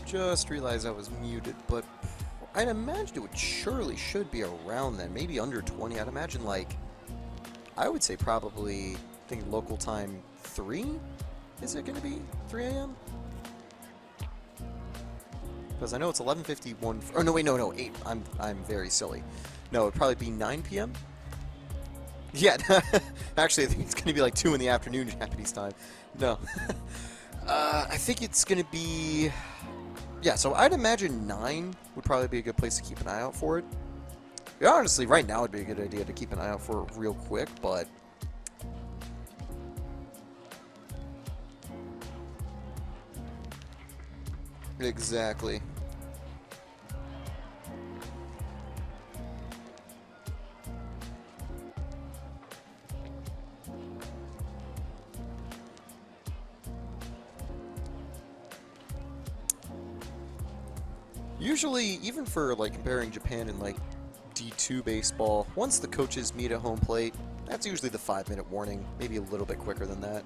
just realized I was muted, but I'd imagine it would surely should be around then, maybe under 20. I'd imagine like, I would say probably, I think local time 3? Is it going to be 3 a.m.? Because I know it's 11:51. Oh no, wait, no, 8. I'm very silly. No, it'd probably be 9 p.m. Yeah, actually, I think it's going to be like 2 in the afternoon Japanese time. No, I think it's going to be. Yeah, so I'd imagine 9 would probably be a good place to keep an eye out for it. Yeah, honestly, right now would be a good idea to keep an eye out for it real quick, but. Exactly. Usually, even for like comparing Japan and like D2 baseball, once the coaches meet at home plate, that's usually the 5-minute warning, maybe a little bit quicker than that.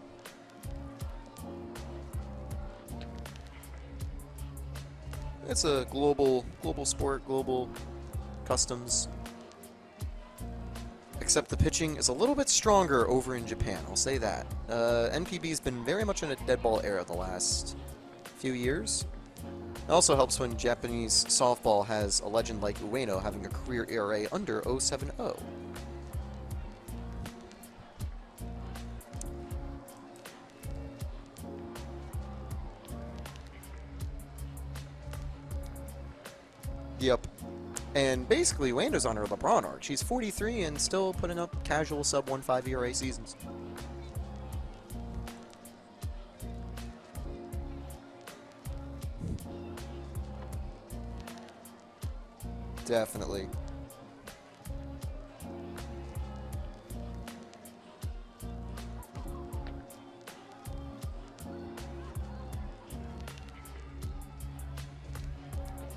It's a global sport, global customs. Except the pitching is a little bit stronger over in Japan, I'll say that. NPB's been very much in a dead ball era the last few years. It also helps when Japanese softball has a legend like Ueno having a career ERA under 0.70. Yep. And basically, Ueno's on her LeBron arc. She's 43 and still putting up casual sub 1.5 ERA seasons. Definitely.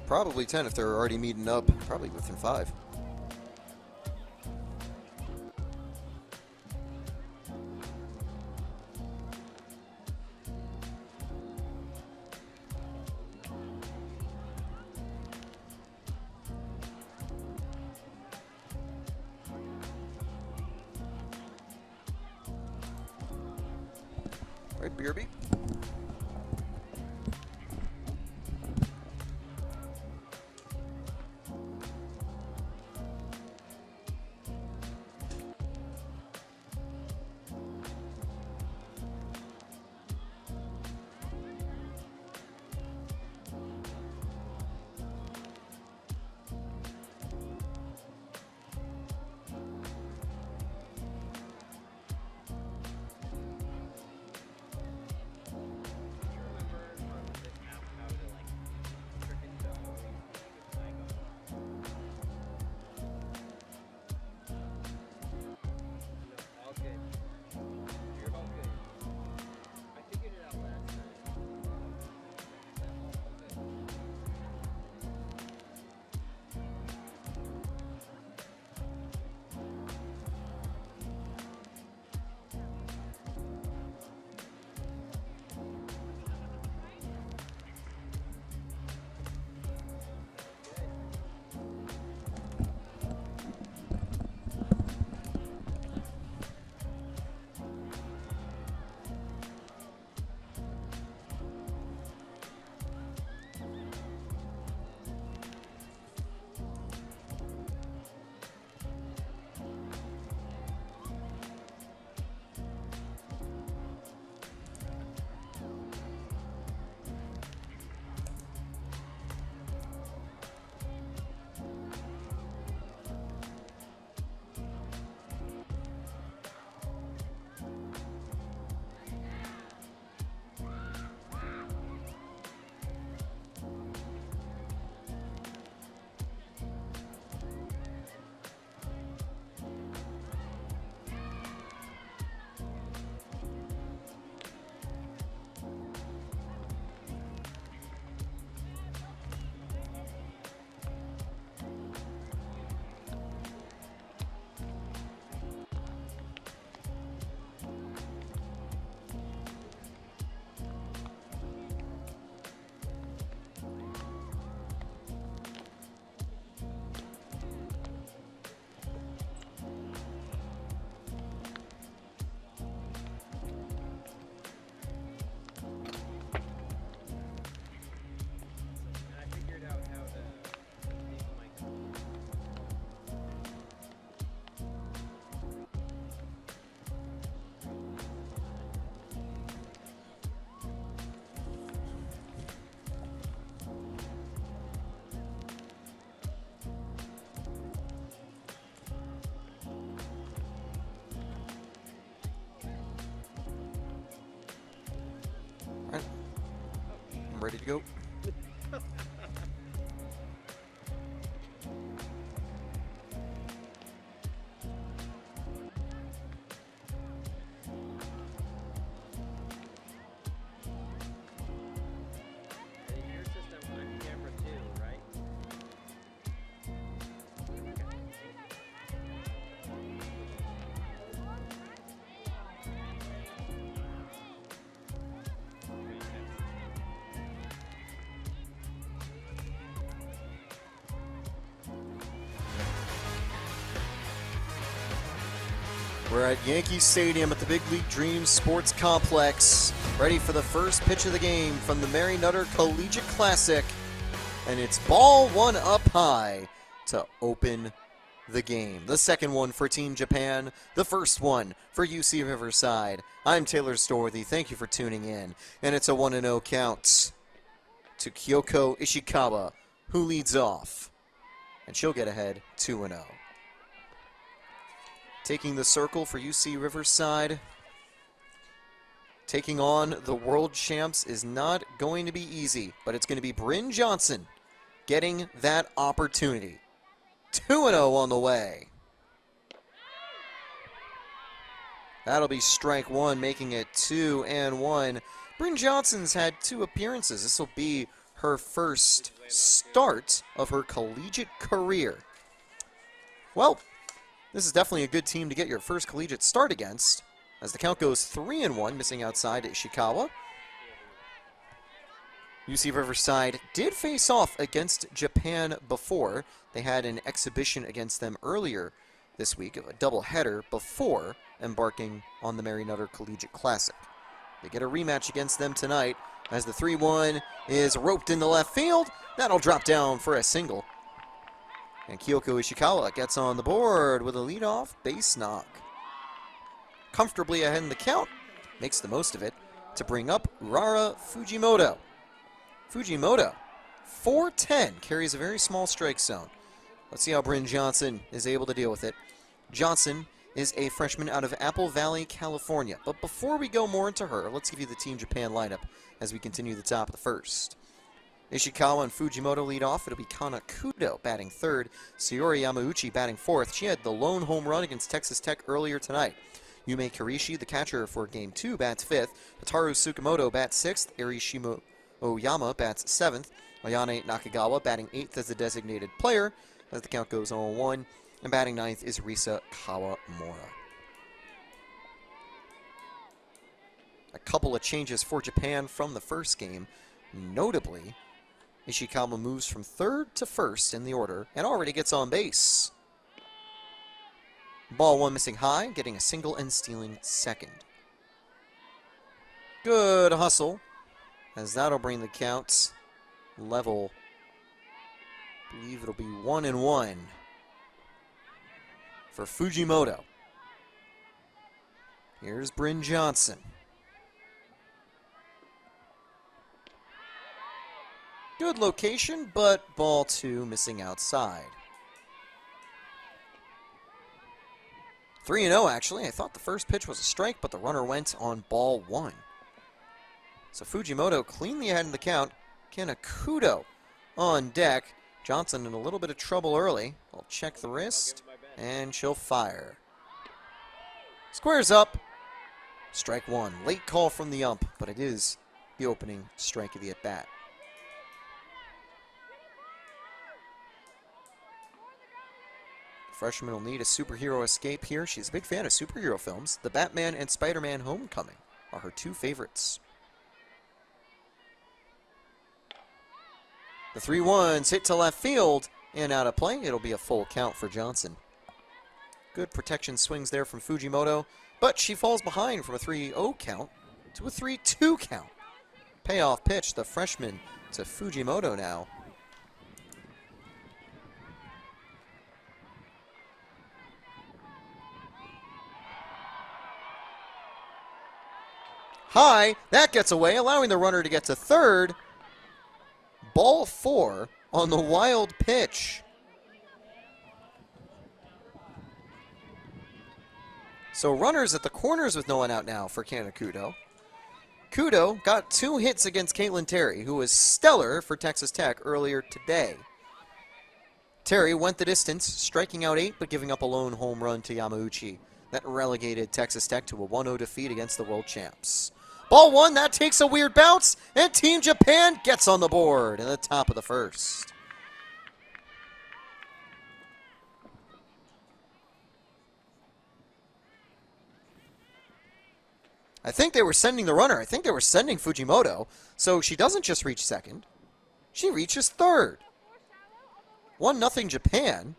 Probably 10 if they're already meeting up. Probably within 5. Right, BRB? ready to go. We're at Yankee Stadium at the Big League Dreams Sports Complex, ready for the first pitch of the game from the Mary Nutter Collegiate Classic, and it's ball one up high to open the game. The second one for Team Japan, the first one for UC Riverside. I'm Taylor Storthy. Thank you for tuning in, and it's a 1-0 count to Kyoko Ishikawa, who leads off, and she'll get ahead 2-0. Taking the circle for UC Riverside. Taking on the world champs is not going to be easy, but it's going to be Bryn Johnson getting that opportunity. 2-0 on the way. That'll be strike one, making it 2-1. Bryn Johnson's had 2 appearances. This will be her first start of her collegiate career. Well, this is definitely a good team to get your first collegiate start against, as the count goes 3-1, missing outside to Ishikawa. UC Riverside did face off against Japan before. They had an exhibition against them earlier this week, a doubleheader before embarking on the Mary Nutter Collegiate Classic. They get a rematch against them tonight, as the 3-1 is roped in the left field. That'll drop down for a single. And Kyoko Ishikawa gets on the board with a leadoff base knock. Comfortably ahead in the count, makes the most of it to bring up Urara Fujimoto. Fujimoto, 4'10", carries a very small strike zone. Let's see how Bryn Johnson is able to deal with it. Johnson is a freshman out of Apple Valley, California. But before we go more into her, let's give you the Team Japan lineup as we continue the top of the first. Ishikawa and Fujimoto lead off. It'll be Kana Kudo batting third. Sayori Yamauchi batting fourth. She had the lone home run against Texas Tech earlier tonight. Yume Kirishi, the catcher for Game 2, bats fifth. Hataru Tsukamoto bats sixth. Arishimo Oyama bats seventh. Ayane Nakagawa batting eighth as the designated player as the count goes 0-1. And batting ninth is Risa Kawamura. A couple of changes for Japan from the first game. Notably, Ishikawa moves from third to first in the order and already gets on base. Ball one missing high, getting a single and stealing second. Good hustle, as that'll bring the counts level. I believe it'll be 1-1 for Fujimoto. Here's Bryn Johnson. Good location, but ball two missing outside. 3-0 actually. I thought the first pitch was a strike, but the runner went on ball one. So Fujimoto cleanly ahead in the count. Kanakudo on deck. Johnson in a little bit of trouble early. I'll check the wrist, and she'll fire. Squares up. Strike one. Late call from the ump, but it is the opening strike of the at-bat. Freshman will need a superhero escape here. She's a big fan of superhero films. The Batman and Spider-Man Homecoming are her two favorites. The 3-1's hit to left field and out of play. It'll be a full count for Johnson. Good protection swings there from Fujimoto, but she falls behind from a 3-0 count to a 3-2 count. Payoff pitch, the freshman to Fujimoto now. High, that gets away, allowing the runner to get to third. Ball four on the wild pitch. So runners at the corners with no one out now for Kanakudo. Kudo got 2 hits against Caitlin Terry, who was stellar for Texas Tech earlier today. Terry went the distance, striking out 8, but giving up a lone home run to Yamauchi. That relegated Texas Tech to a 1-0 defeat against the world champs. Ball 1, that takes a weird bounce, and Team Japan gets on the board in the top of the first. I think they were sending the runner. I think they were sending Fujimoto. So she doesn't just reach second. She reaches third. 1-0 Japan.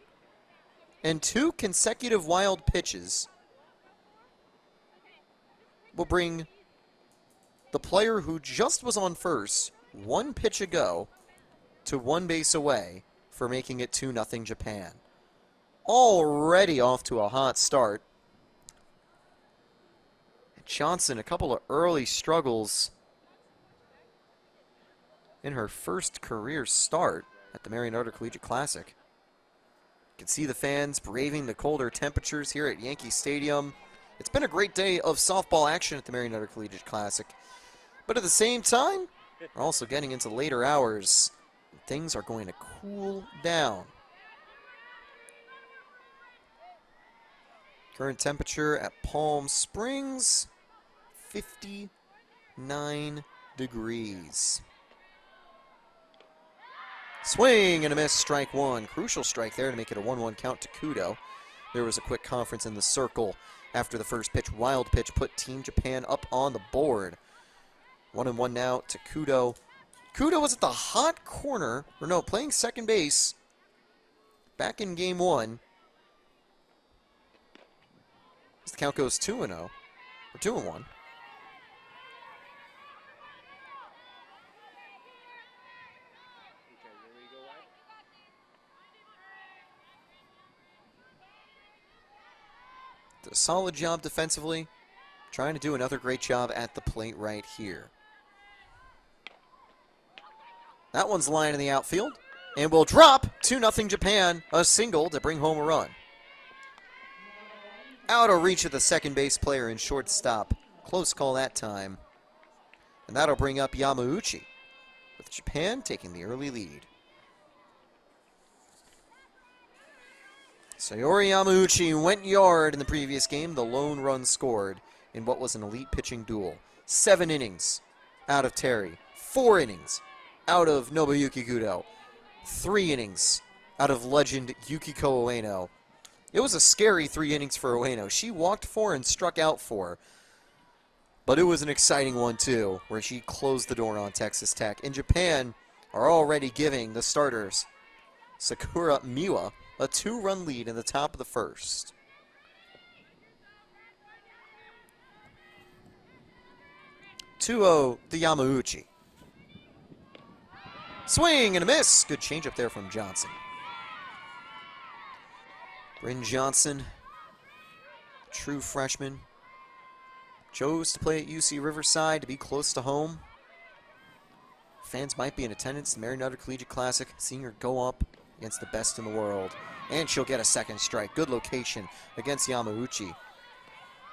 And 2 consecutive wild pitches will bring the player who just was on first, 1 pitch ago, to 1 base away for making it 2-0 Japan. Already off to a hot start. Johnson, a couple of early struggles in her first career start at the Marion Arter Collegiate Classic. You can see the fans braving the colder temperatures here at Yankee Stadium. It's been a great day of softball action at the Marion Arter Collegiate Classic. But at the same time, we're also getting into later hours. Things are going to cool down. Current temperature at Palm Springs, 59 degrees. Swing and a miss, strike 1. Crucial strike there to make it a 1-1 count to Kudo. There was a quick conference in the circle after the first pitch. Wild pitch put Team Japan up on the board. 1-1 now to Kudo. Kudo was at the hot corner, or no, playing second base back in game 1. The count goes 2-0, or 2-1. Did a solid job defensively. Trying to do another great job at the plate right here. That one's lying in the outfield. And will drop 2-0 Japan. A single to bring home a run. Out of reach of the second base player and shortstop. Close call that time. And that'll bring up Yamauchi, with Japan taking the early lead. Sayori Yamauchi went yard in the previous game. The lone run scored in what was an elite pitching duel. 7 innings out of Terry. 4 innings out of Nobuyuki Kudo. 3 innings out of legend Yukiko Ueno. It was a scary 3 innings for Ueno. She walked 4 and struck out 4. But it was an exciting one, too, where she closed the door on Texas Tech. And Japan are already giving the starters, Sakura Miwa, a 2-run lead in the top of the first. To Yamauchi. Swing and a miss. Good changeup there from Johnson. Bryn Johnson, true freshman, chose to play at UC Riverside to be close to home. Fans might be in attendance at the Marion Arter Collegiate Classic, seeing her go up against the best in the world. And she'll get a second strike. Good location against Yamauchi.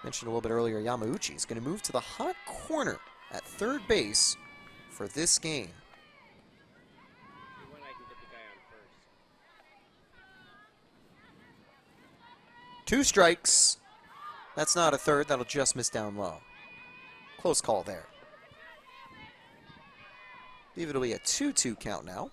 Mentioned a little bit earlier, Yamauchi is going to move to the hot corner at third base for this game. 2 strikes. That's not a third. That'll just miss down low. Close call there. I believe it'll be a 2-2 count now.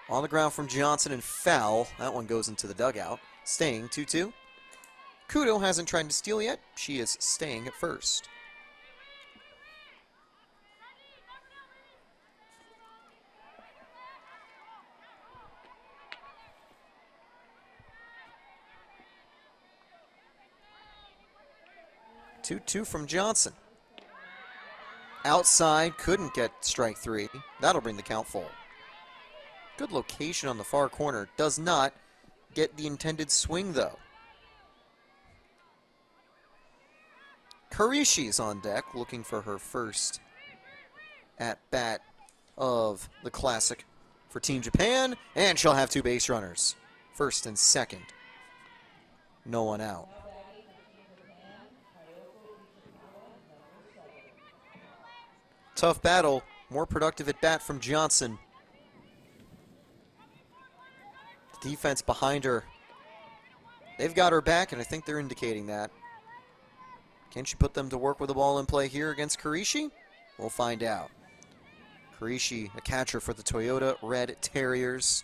On the ground from Johnson and foul. That one goes into the dugout. Staying 2-2. Kudo hasn't tried to steal yet. She is staying at first. Two from Johnson. Outside, couldn't get strike 3. That'll bring the count full. Good location on the far corner. Does not get the intended swing, though. Karishi's on deck, looking for her first at-bat of the Classic for Team Japan, and she'll have 2 base runners. First and second. No one out. Tough battle. More productive at bat from Johnson. The defense behind her. They've got her back, and I think they're indicating that. Can she put them to work with the ball in play here against Karishi? We'll find out. Karishi, a catcher for the Toyota Red Terriers.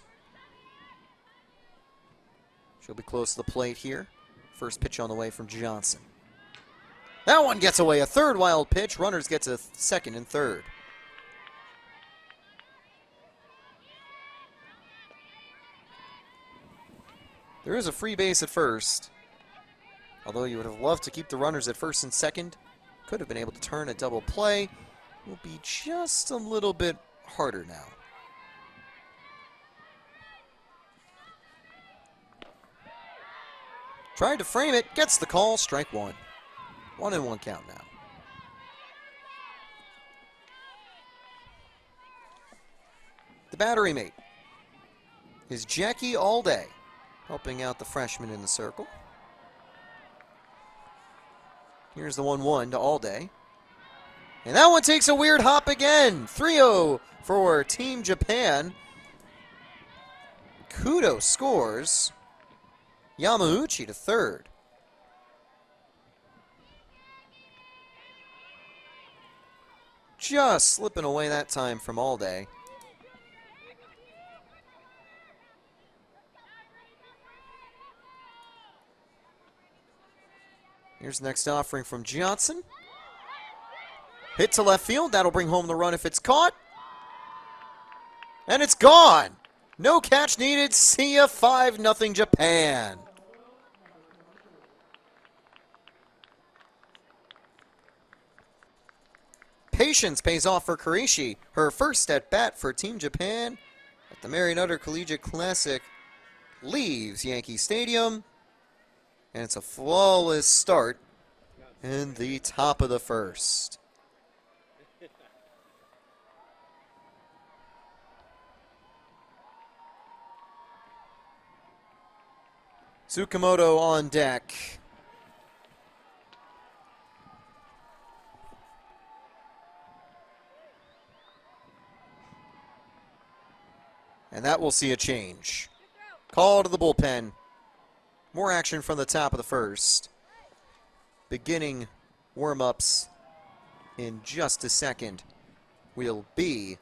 She'll be close to the plate here. First pitch on the way from Johnson. That one gets away. A third wild pitch. Runners get to second and third. There is a free base at first. Although you would have loved to keep the runners at first and second. Could have been able to turn a double play. Will be just a little bit harder now. Tried to frame it. Gets the call. Strike one. 1-1 count now. The battery mate is Jackie Alday, helping out the freshman in the circle. Here's the 1-1 to Alday. And that one takes a weird hop again. 3-0 for Team Japan. Kudo scores. Yamauchi to third. Just slipping away that time from Alday. Here's the next offering from Johnson. Hit to left field. That'll bring home the run if it's caught. And it's gone. No catch needed. See ya. 5-0 Japan. Patience pays off for Karishi. Her first at bat for Team Japan at the Mary Nutter Collegiate Classic leaves Yankee Stadium. And it's a flawless start in the top of the first. Tsukamoto on deck. And that will see a change. Call to the bullpen. More action from the top of the first. Beginning warm-ups in just a second will be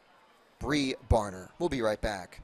Bree Barner. We'll be right back.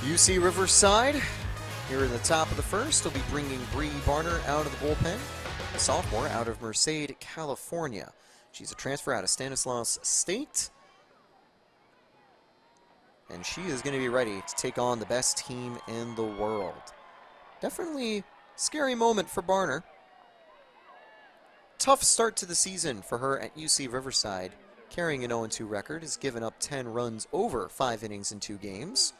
UC Riverside, here in the top of the first, will be bringing Bree Barner out of the bullpen, a sophomore out of Merced, California. She's a transfer out of Stanislaus State, and she is going to be ready to take on the best team in the world. Definitely scary moment for Barner. Tough start to the season for her at UC Riverside, carrying an 0-2 record, has given up 10 runs over 5 innings in 2 games.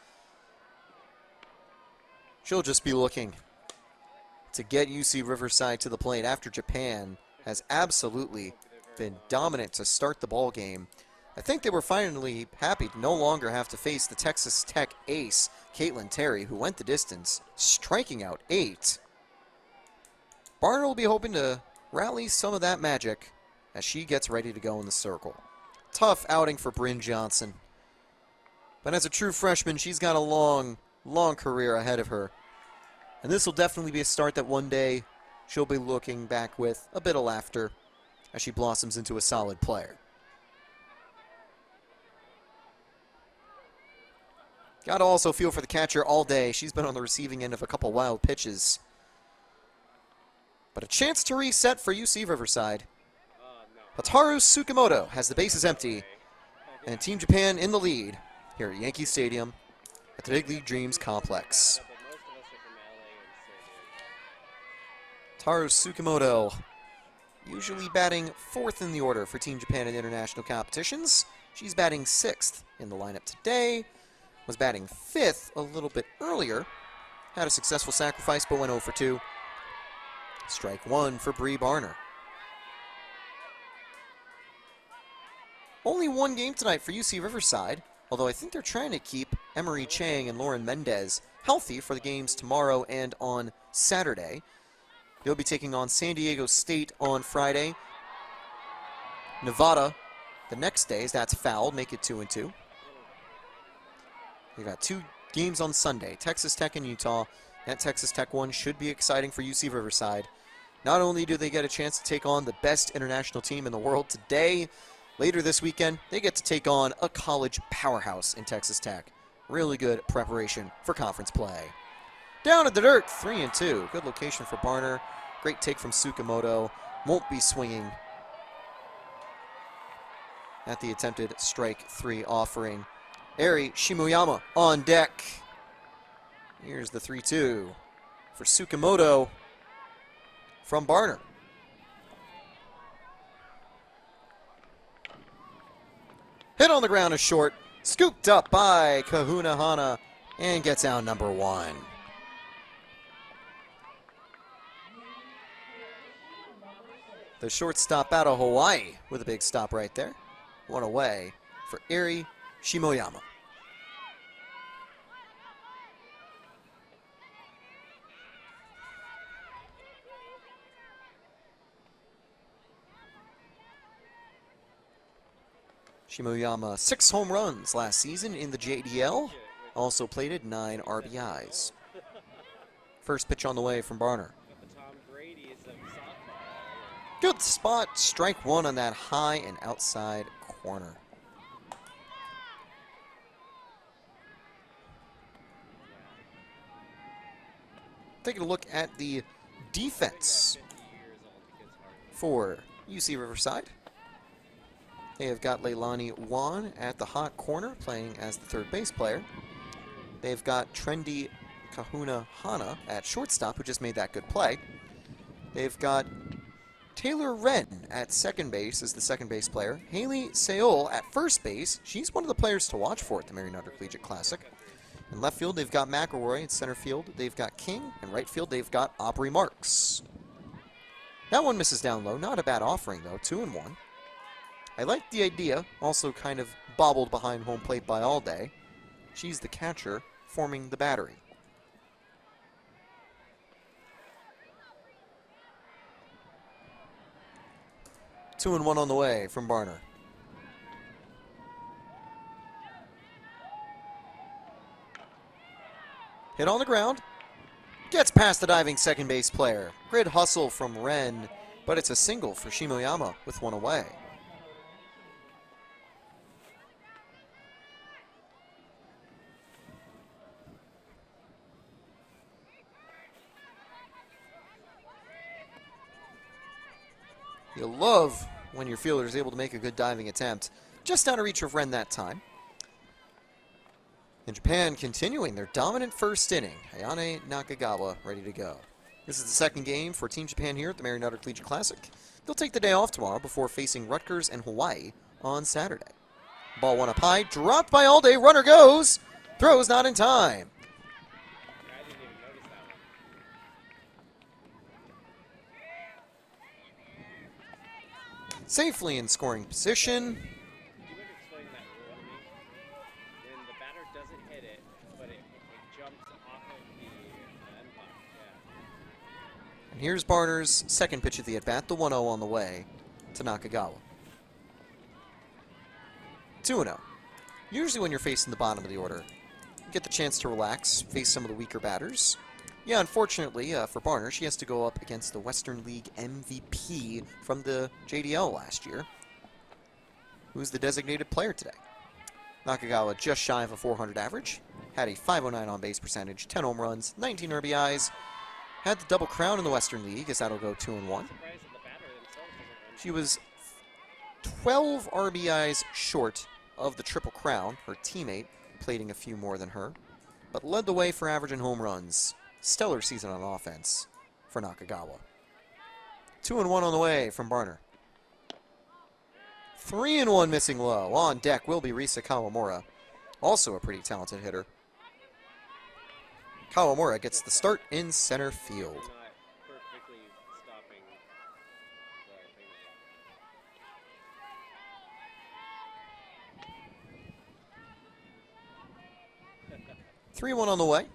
She'll just be looking to get UC Riverside to the plate after Japan has absolutely been dominant to start the ball game. I think they were finally happy to no longer have to face the Texas Tech ace, Caitlin Terry, who went the distance, striking out 8. Barner will be hoping to rally some of that magic as she gets ready to go in the circle. Tough outing for Bryn Johnson. But as a true freshman, she's got a long career ahead of her. And this will definitely be a start that one day she'll be looking back with a bit of laughter as she blossoms into a solid player. Got to also feel for the catcher all day. She's been on the receiving end of a couple wild pitches. But a chance to reset for UC Riverside. Hataru Tsukamoto has the bases empty. And Team Japan in the lead here at Yankee Stadium at the Big League Dreams Complex. Hataru Tsukamoto, usually batting 4th in the order for Team Japan in international competitions. She's batting 6th in the lineup today. Was batting 5th a little bit earlier. Had a successful sacrifice, but went 0 for 2. Strike 1 for Bree Barner. Only one game tonight for UC Riverside, although I think they're trying to keep Emery Chang and Lauren Mendez healthy for the games tomorrow and on Saturday. They'll be taking on San Diego State on Friday. Nevada the next day, as that's fouled, make it 2-2. We've got 2 games on Sunday, Texas Tech and Utah. That Texas Tech one should be exciting for UC Riverside. Not only do they get a chance to take on the best international team in the world today, later this weekend, they get to take on a college powerhouse in Texas Tech. Really good preparation for conference play. Down at the dirt, 3-2. Good location for Barner. Great take from Tsukamoto. Won't be swinging at the attempted strike 3 offering. Eri Shimoyama on deck. Here's the 3-2 for Tsukamoto from Barner. Hit on the ground is short. Scooped up by Kahuna Hana and gets out number 1. The shortstop out of Hawaii with a big stop right there. 1 away for Eri Shimoyama. Shimoyama, 6 home runs last season in the JDL. Also plated 9 RBIs. First pitch on the way from Barner. Good spot, strike 1 on that high and outside corner. Taking a look at the defense for UC Riverside. They have got Leilani Wan at the hot corner, playing as the third base player. They've got trendy Kahuna Hana at shortstop, who just made that good play. They've got Taylor Wren at second base as the second base player. Haley Seol at first base. She's one of the players to watch for at the Marion Collegiate Classic. In left field, they've got McElroy. In center field, they've got King. In right field, they've got Aubrey Marks. That one misses down low. Not a bad offering, though. 2-1. I like the idea. Also kind of bobbled behind home plate by All Day. She's the catcher, forming the battery. Two and one on the way from Barner. Hit on the ground. Gets past the diving second base player. Grid hustle from Wren, but it's a single for Shimoyama with one away. You love when your fielder is able to make a good diving attempt. Just out of reach of Wren that time. And Japan continuing their dominant first inning. Ayane Nakagawa ready to go. This is the second game for Team Japan here at the Marion Collegiate Classic. They'll take the day off tomorrow before facing Rutgers and Hawaii on Saturday. Ball one up high, dropped by All Day, runner goes. Throws not in time. Safely in scoring position. And here's Barner's second pitch of the at-bat, the 1-0 on the way to Nakagawa. 2-0. Usually when you're facing the bottom of the order, you get the chance to relax, face some of the weaker batters. Yeah, unfortunately for Barner, she has to go up against the Western League MVP from the JDL last year, who's the designated player today. Nakagawa just shy of a 400 average. had a .509 on-base percentage, 10 home runs, 19 RBIs. Had the double crown in the Western League, as that'll go 2-1. She was 12 RBIs short of the Triple Crown, her teammate, plating a few more than her, but led the way for average and home runs. Stellar season on offense for Nakagawa. 2-1 on the way from Barner. 3-1 missing low. On deck will be Risa Kawamura, also a pretty talented hitter. Kawamura gets the start in center field. 3-1 on the way.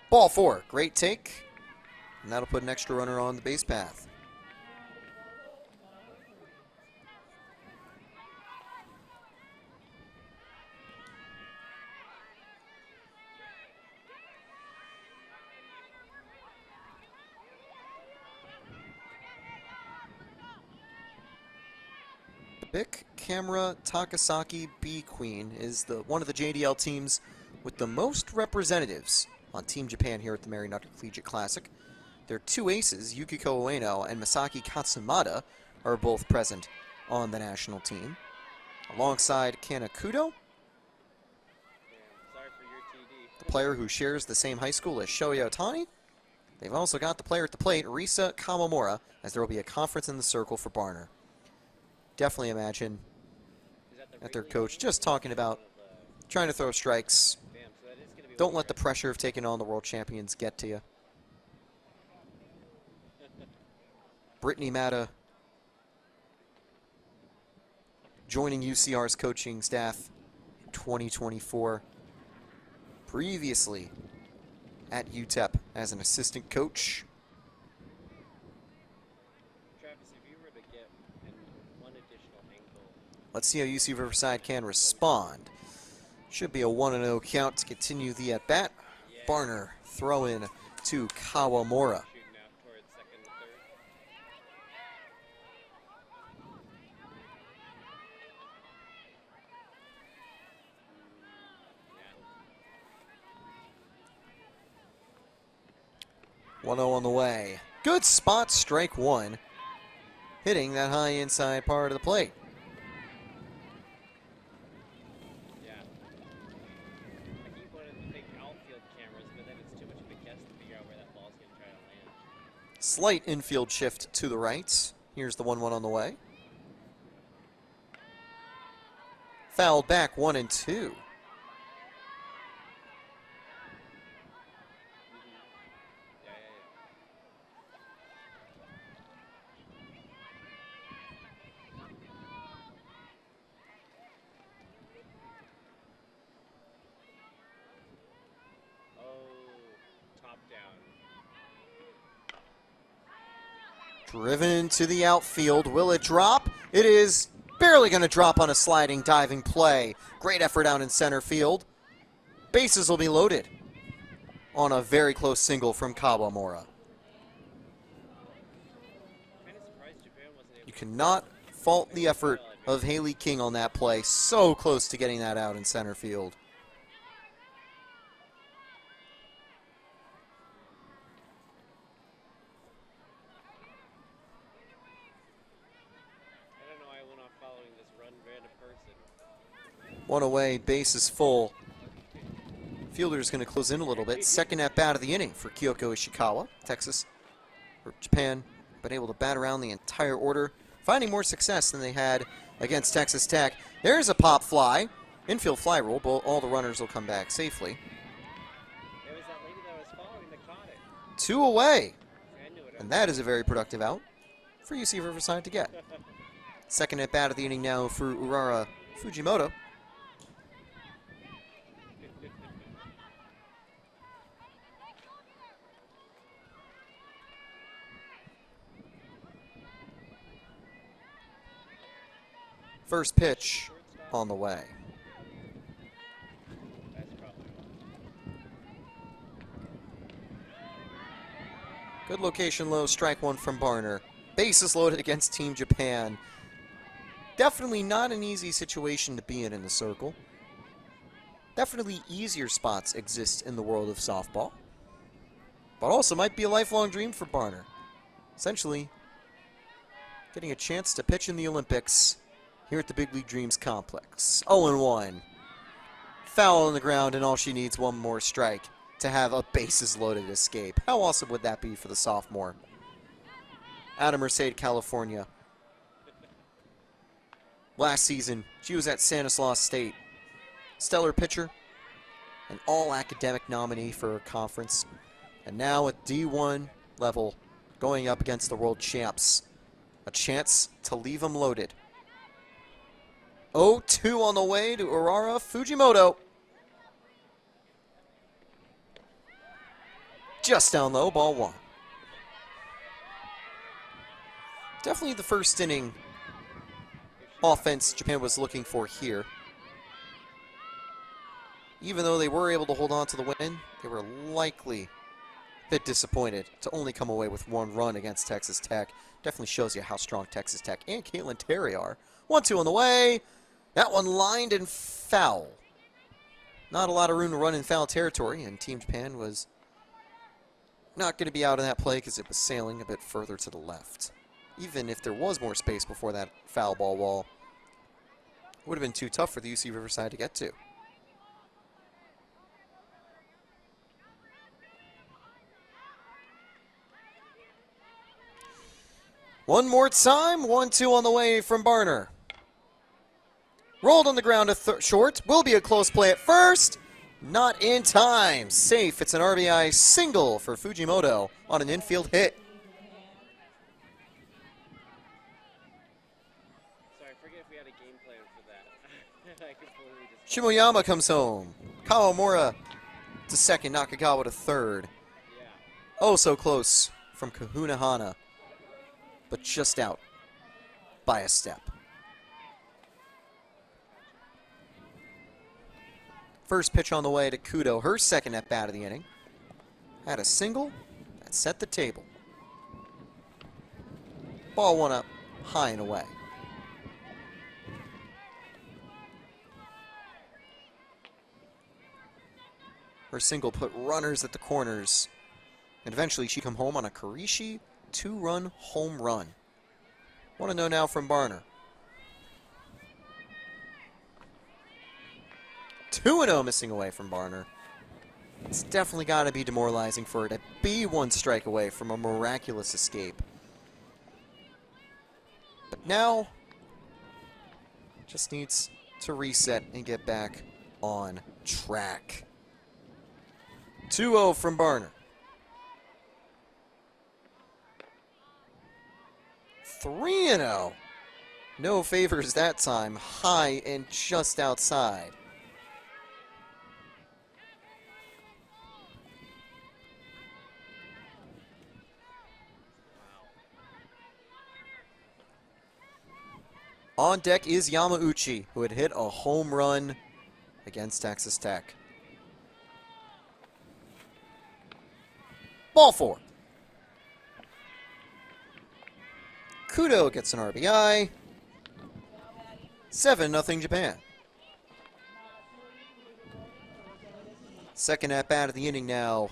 Ball 4, great take, and that'll put an extra runner on the base path. Bic Camera Takasaki B Queen is one of the JDL teams with the most representatives on Team Japan here at the Marunouchi Collegiate Classic. Their two aces, Yukiko Ueno and Masaki Katsumata, are both present on the national team. Alongside Kanakudo, the player who shares the same high school as Shohei Ohtani. They've also got the player at the plate, Risa Kawamura, as there will be a conference in the circle for Barner. Definitely imagine that their coach just talking about trying to throw strikes. Don't let the pressure of taking on the world champions get to you. Brittany Matta joining UCR's coaching staff in 2024. Previously at UTEP as an assistant coach. Let's see how UC Riverside can respond. Should be a 1-0 count to continue the at-bat. Barner throw in to Kawamura. On the way. Good spot, strike one. Hitting that high inside part of the plate. Slight infield shift to the right. Here's the 1-1 on the way. Fouled back 1-2. Driven to the outfield. Will it drop? It is barely going to drop on a sliding, diving play. Great effort out in center field. Bases will be loaded on a very close single from Kawamura. You cannot fault the effort of Haley King on that play. So close to getting that out in center field. One away, base is full. Fielder's going to close in a little bit. Second at bat of the inning for Kyoko Ishikawa. Japan been able to bat around the entire order, finding more success than they had against Texas Tech. There's a pop fly. Infield fly rule, but all the runners will come back safely. There was that lady that was following that caught it. 2 away. And that is a very productive out for UC Riverside to get. Second at bat of the inning now for Urara Fujimoto. First pitch on the way. Good location low, strike one from Barner. Bases loaded against Team Japan. Definitely not an easy situation to be in the circle. Definitely easier spots exist in the world of softball. But also might be a lifelong dream for Barner. Essentially, getting a chance to pitch in the Olympics here at the Big League Dreams complex. 0-1. Foul on the ground, and all she needs one more strike to have a bases-loaded escape. How awesome would that be for the sophomore? Out of Merced, California. Last season, she was at Stanislaus State. Stellar pitcher, an all-academic nominee for her conference, and now at D1 level, going up against the world champs. A chance to leave them loaded. 0-2 on the way to Urara Fujimoto. Just down low, ball one. Definitely the first inning offense Japan was looking for here. Even though they were able to hold on to the win, they were likely a bit disappointed to only come away with one run against Texas Tech. Definitely shows you how strong Texas Tech and Caitlin Terry are. 1-2 on the way. That one lined and foul. Not a lot of room to run in foul territory, and Team Japan was not going to be out in that play because it was sailing a bit further to the left. Even if there was more space before that foul ball wall, it would have been too tough for the UC Riverside to get to. One more time, 1-2 on the way from Barner. Rolled on the ground to short. Will be a close play at first. Not in time. Safe. It's an RBI single for Fujimoto on an infield hit. Sorry, I forget if we had a game plan for that. I completely just... Shimoyama comes home. Kawamura to second. Nakagawa to third. Yeah. Oh, so close from Kahunahana, but just out by a step. First pitch on the way to Kudo, her second at-bat of the inning. Had a single that set the table. Ball one up, high and away. Her single put runners at the corners, and eventually she come home on a Karishi two-run home run. Want to know now from Barner. 2-0 missing away from Barner. It's definitely got to be demoralizing for her to be one strike away from a miraculous escape. But now, just needs to reset and get back on track. 2-0 from Barner. 3-0. No favors that time. High and just outside. On deck is Yamauchi, who had hit a home run against Texas Tech. Ball four. Kudo gets an RBI. 7-0 Japan. Second at-bat of the inning now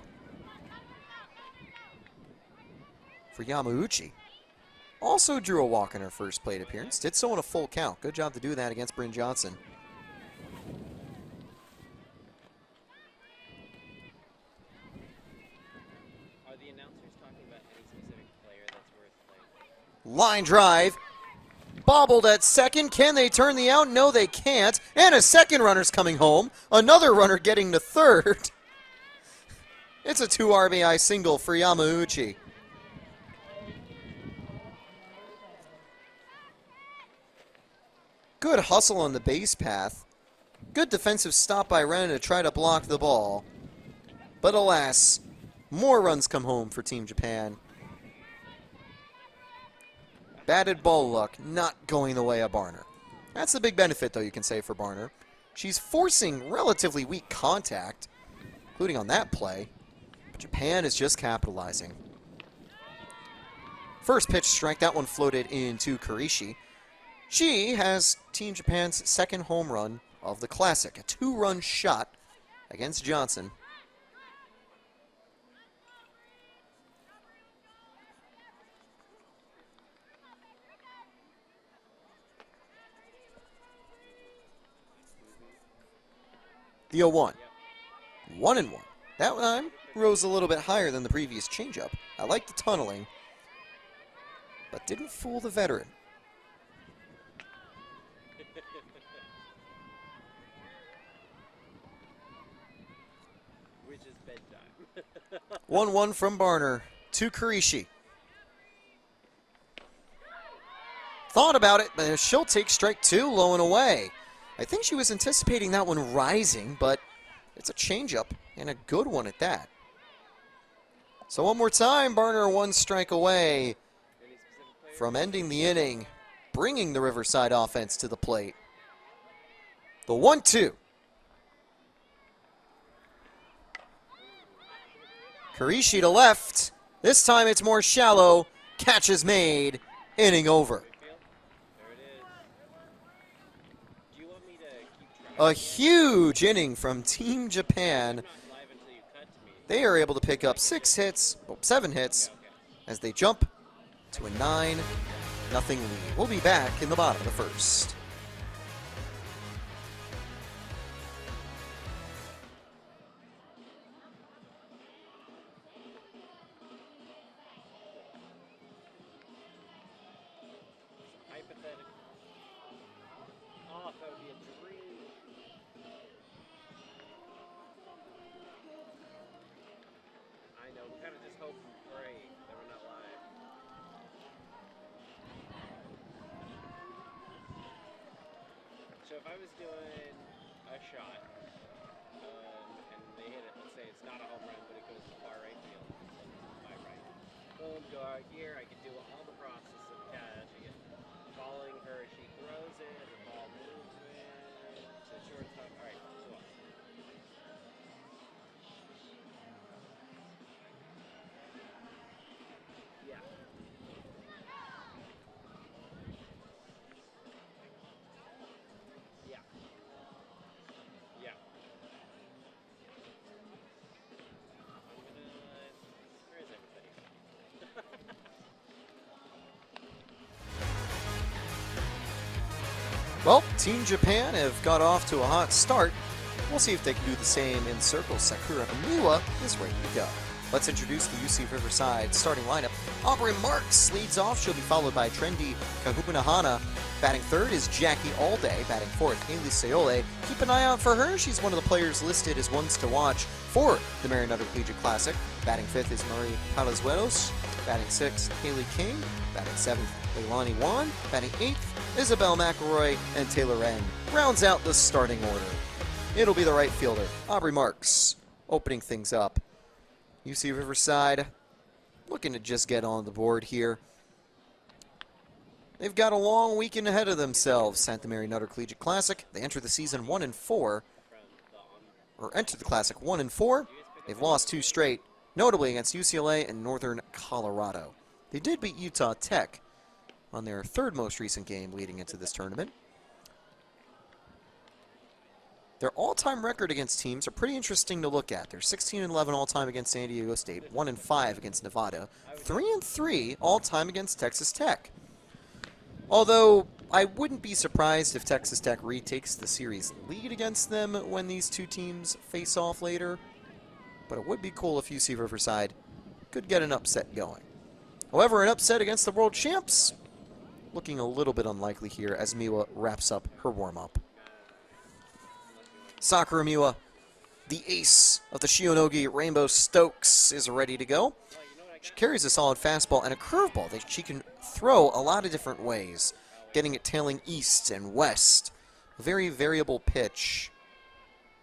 for Yamauchi. Also drew a walk in her first plate appearance. Did so on a full count. Good job to do that against Bryn Johnson. Are the announcers talking about any specific player that's worth playing? Line drive. Bobbled at second. Can they turn the out? No, they can't. And a second runner's coming home. Another runner getting to third. It's a 2 RBI single for Yamauchi. Good hustle on the base path. Good defensive stop by Ren to try to block the ball. But alas, more runs come home for Team Japan. Batted ball luck not going the way of Barner. That's the big benefit, though, you can say, for Barner. She's forcing relatively weak contact, including on that play. But Japan is just capitalizing. First pitch strike, that one floated into Karishi. She has Team Japan's second home run of the Classic, a 2-run shot against Johnson. The 0-1. 1-1. That one rose a little bit higher than the previous changeup. I like the tunneling, but didn't fool the veteran. Which is bedtime. 1-1 from Barner to Karishi. Thought about it, but she'll take strike 2, low and away. I think she was anticipating that one rising, but it's a changeup, and a good one at that. So one more time, Barner 1 strike away from ending the inning, bringing the Riverside offense to the plate. The 1-2. Karishi to left. This time it's more shallow. Catch is made. Inning over. A huge inning from Team Japan. They are able to pick up 7 hits, as they jump to a 9-0 lead. We'll be back in the bottom of the first. So if I was doing a shot, and they hit it, let's say it's not a home run, but it goes to far right field, my right. Boom, go out here, I can do all the process of catching it. Following her, she throws it, the ball moves in to shortstop. All right, so on. Yeah. Yeah. Where is everybody? Well, Team Japan have got off to a hot start. We'll see if they can do the same in circle. Sakura Miwa is ready to go. Let's introduce the UC Riverside starting lineup. Aubrey Marks leads off. She'll be followed by trendy Kahunahana. Batting third is Jackie Allday. Batting fourth, Haley Sayole. Keep an eye out for her. She's one of the players listed as ones to watch for the Marinetta Collegiate Classic. Batting fifth is Marie Palazuelos. Batting sixth, Haley King. Batting seventh, Leilani Wan. Batting eighth, Isabel McElroy. And Taylor Wren rounds out the starting order. It'll be the right fielder, Aubrey Marks, opening things up. UC Riverside looking to just get on the board here. They've got a long weekend ahead of themselves at the Marinetta Collegiate Classic. They enter the season 1-4, or enter the Classic 1-4. They've lost 2 straight, notably against UCLA and Northern Colorado. They did beat Utah Tech on their third most recent game leading into this tournament. Their all-time record against teams are pretty interesting to look at. They're 16-11 all-time against San Diego State, 1-5 against Nevada, 3-3 all-time against Texas Tech. Although, I wouldn't be surprised if Texas Tech retakes the series lead against them when these two teams face off later. But it would be cool if UC Riverside could get an upset going. However, an upset against the world champs, looking a little bit unlikely here as Miwa wraps up her warm-up. Sakura Miwa, the ace of the Shionogi Rainbow Stokes, is ready to go. She carries a solid fastball and a curveball that she can throw a lot of different ways, getting it tailing east and west. A very variable pitch.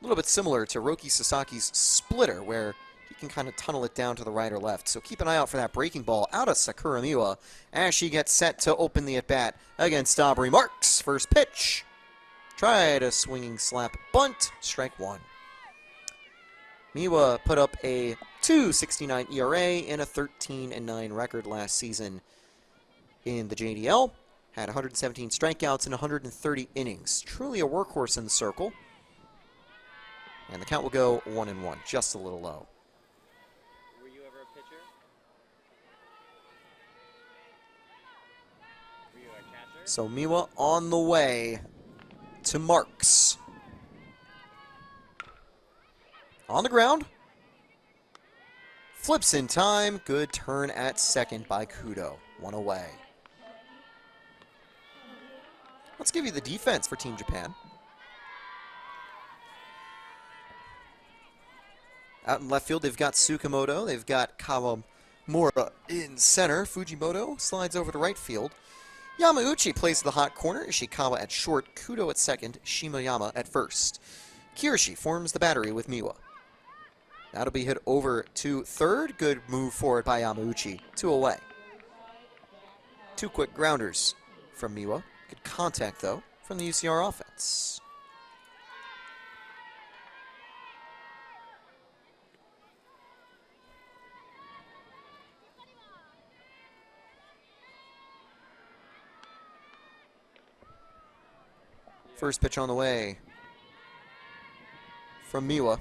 A little bit similar to Roki Sasaki's splitter, where he can kind of tunnel it down to the right or left. So keep an eye out for that breaking ball out of Sakura Miwa as she gets set to open the at-bat against Aubrey Marks. First pitch. Tried a swinging slap bunt, strike 1. Miwa put up a 2.69 ERA and a 13-9 record last season in the JDL. Had 117 strikeouts in 130 innings. Truly a workhorse in the circle. And the count will go 1-1, just a little low. Were you ever a pitcher? Were you a catcher? So Miwa on the way to Marks. On the ground. Flips in time. Good turn at second by Kudo. One away. Let's give you the defense for Team Japan. Out in left field, they've got Tsukamoto. They've got Kawamura in center. Fujimoto slides over to right field. Yamauchi plays the hot corner. Ishikawa at short. Kudo at second. Shimoyama at first. Kirishi forms the battery with Miwa. That'll be hit over to third. Good move forward by Yamauchi. 2 away. 2 quick grounders from Miwa. Good contact, though, from the UCR offense. First pitch on the way from Miwa.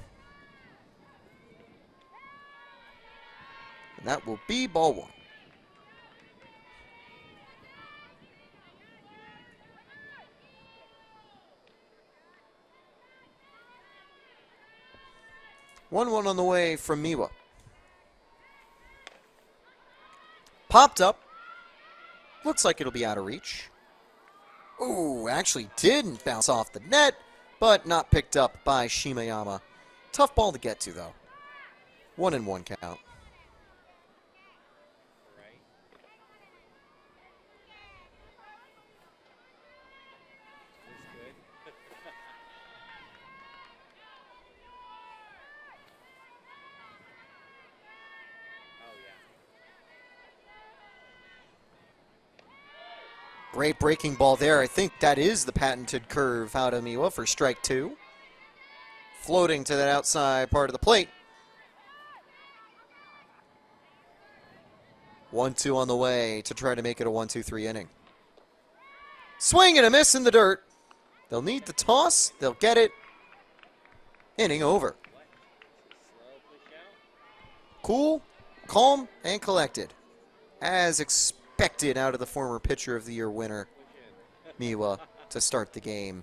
And that will be ball 1. One on the way from Miwa. Popped up. Looks like it'll be out of reach. Ooh, actually didn't bounce off the net, but not picked up by Shimoyama. Tough ball to get to, though. 1-1 count. Great breaking ball there. I think that is the patented curve out of Miwa for strike 2. Floating to that outside part of the plate. 1-2 on the way to try to make it a 1-2-3 inning. Swing and a miss in the dirt. They'll need the toss. They'll get it. Inning over. Cool, calm, and collected. As expected out of the former Pitcher of the Year winner, Miwa, to start the game.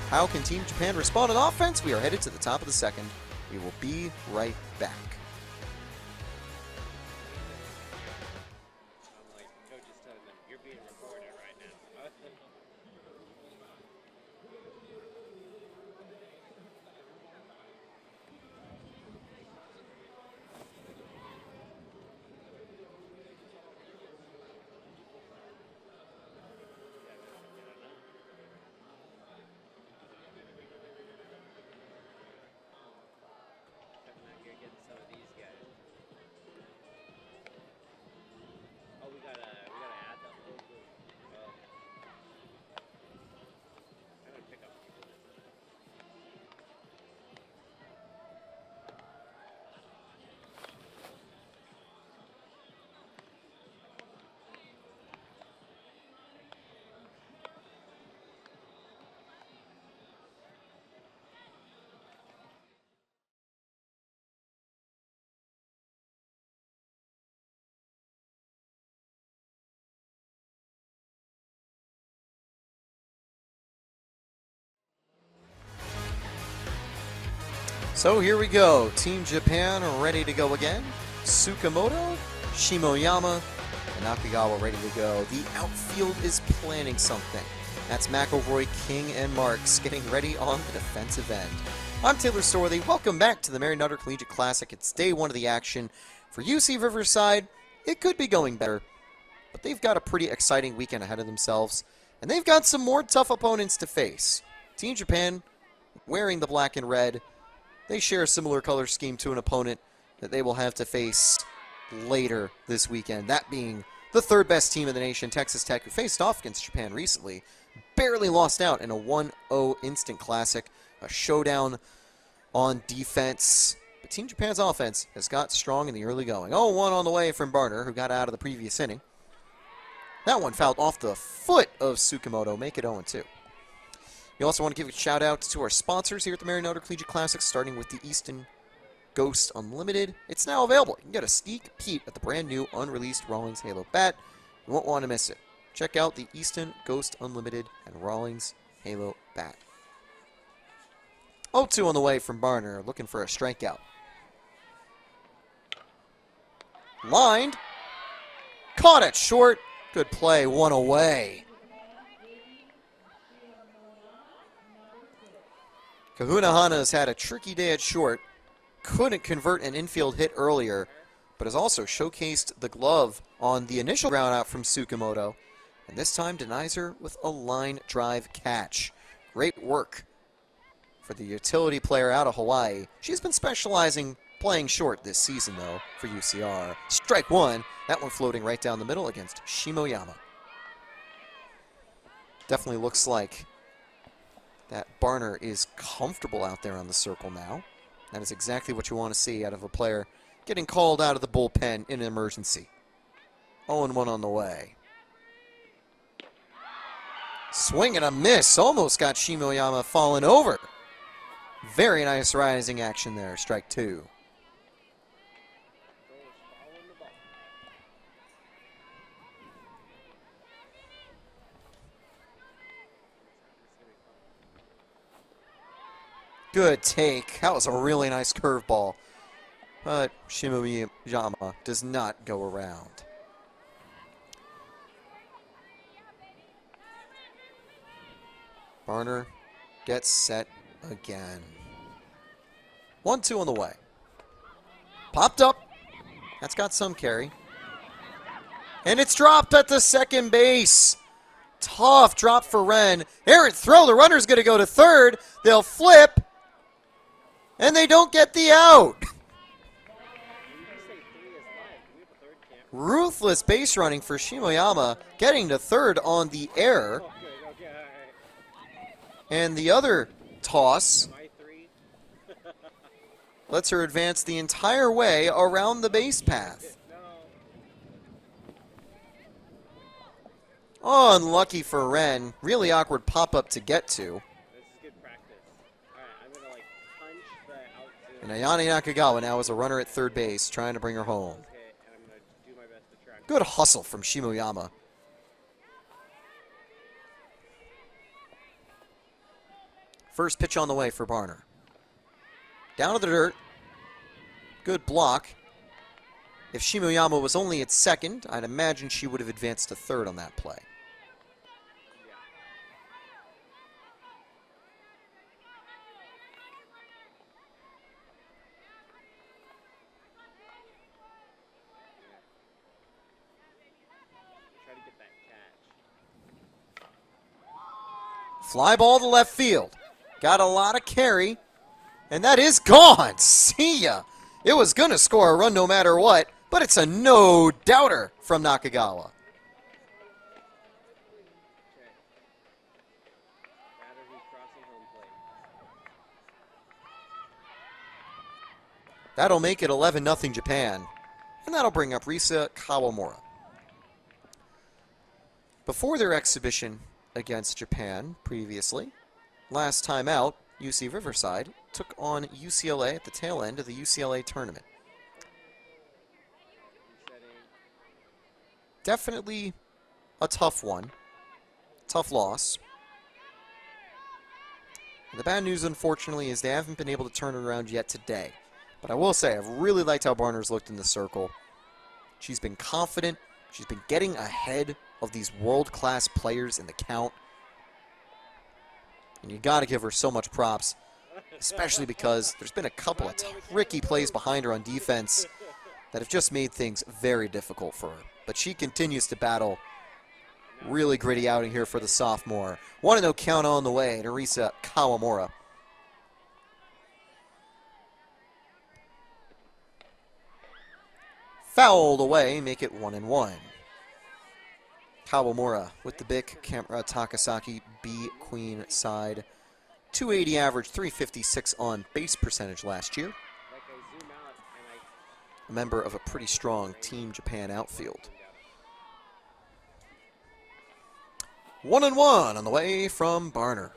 How can Team Japan respond on offense? We are headed to the top of the second. We will be right back. So here we go. Team Japan ready to go again. Tsukamoto, Shimoyama, and Nakagawa ready to go. The outfield is planning something. That's McElroy, King, and Marks getting ready on the defensive end. I'm Taylor Storworthy. Welcome back to the Mary Nutter Collegiate Classic. It's day 1 of the action. For UC Riverside, it could be going better, but they've got a pretty exciting weekend ahead of themselves, and they've got some more tough opponents to face. Team Japan wearing the black and red. They share a similar color scheme to an opponent that they will have to face later this weekend. That being the 3rd best team in the nation, Texas Tech, who faced off against Japan recently. Barely lost out in a 1-0 instant classic. A showdown on defense. But Team Japan's offense has got strong in the early going. 0-1 on the way from Barner, who got out of the previous inning. That one fouled off the foot of Tsukamoto. Make it 0-2. We also want to give a shout out to our sponsors here at the Mariner Collegiate Classic, starting with the Easton Ghost Unlimited. It's now available. You can get a sneak peek at the brand new unreleased Rawlings Halo bat. You won't want to miss it. Check out the Easton Ghost Unlimited and Rawlings Halo bat. 0-2 on the way from Barner, looking for a strikeout. Lined. Caught it short. Good play, one away. Kahuna Hana's had a tricky day at short. Couldn't convert an infield hit earlier, but has also showcased the glove on the initial ground out from Tsukamoto, and this time denies her with a line drive catch. Great work for the utility player out of Hawaii. She's been specializing playing short this season, though, for UCR. Strike one. That one floating right down the middle against Shimoyama. Definitely looks like that Barner is comfortable out there on the circle now. That is exactly what you want to see out of a player getting called out of the bullpen in an emergency. 0-1 on the way. Swing and a miss. Almost got Shimoyama falling over. Very nice rising action there. Strike two. Good take. That was a really nice curveball. But Shimoyama does not go around. Barner gets set again. 1-2 on the way. Popped up. That's got some carry. And it's dropped at the second base. Tough drop for Wren. Errant throw. The runner's going to go to third. They'll flip. And they don't get the out. Ruthless base running for Shimoyama, getting to third on the air. And the other toss lets her advance the entire way around the base path. Unlucky for Wren. Really awkward pop-up to get to. And Ayane Nakagawa now is a runner at third base, trying to bring her home. Good hustle from Shimoyama. First pitch on the way for Barner. Down to the dirt. Good block. If Shimoyama was only at second, I'd imagine she would have advanced to third on that play. Fly ball to left field. Got a lot of carry. And that is gone. See ya. It was going to score a run no matter what, but it's a no-doubter from Nakagawa. That'll make it 11-0 Japan. And that'll bring up Risa Kawamura. Before their exhibition against Japan previously, last time out, UC Riverside took on UCLA at the tail end of the UCLA tournament. Definitely a tough one. Tough loss. And the bad news, unfortunately, is they haven't been able to turn it around yet today. But I will say, I've really liked how Barner's looked in the circle. She's been confident. She's been getting ahead of these world-class players in the count. And you got to give her so much props, especially because there's been a couple of tricky plays behind her on defense that have just made things very difficult for her. But she continues to battle. Really gritty outing here for the sophomore. 1-0 count on the way to Risa Kawamura. Fouled away, make it 1-1. Kawamura with the big camera Takasaki B Queen side. 280 average, 356 on base percentage last year. A member of a pretty strong Team Japan outfield. 1-1 on the way from Barner.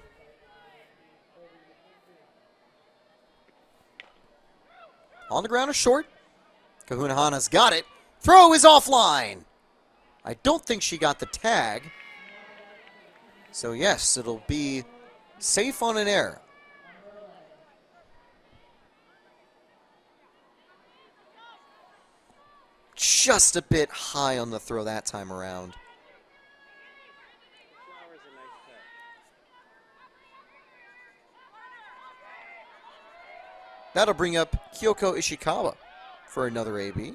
On the ground is short. Kahunahana's got it. Throw is offline. I don't think she got the tag. So yes, it'll be safe on an error. Just a bit high on the throw that time around. Flower's a nice touch. That'll bring up Kyoko Ishikawa for another AB.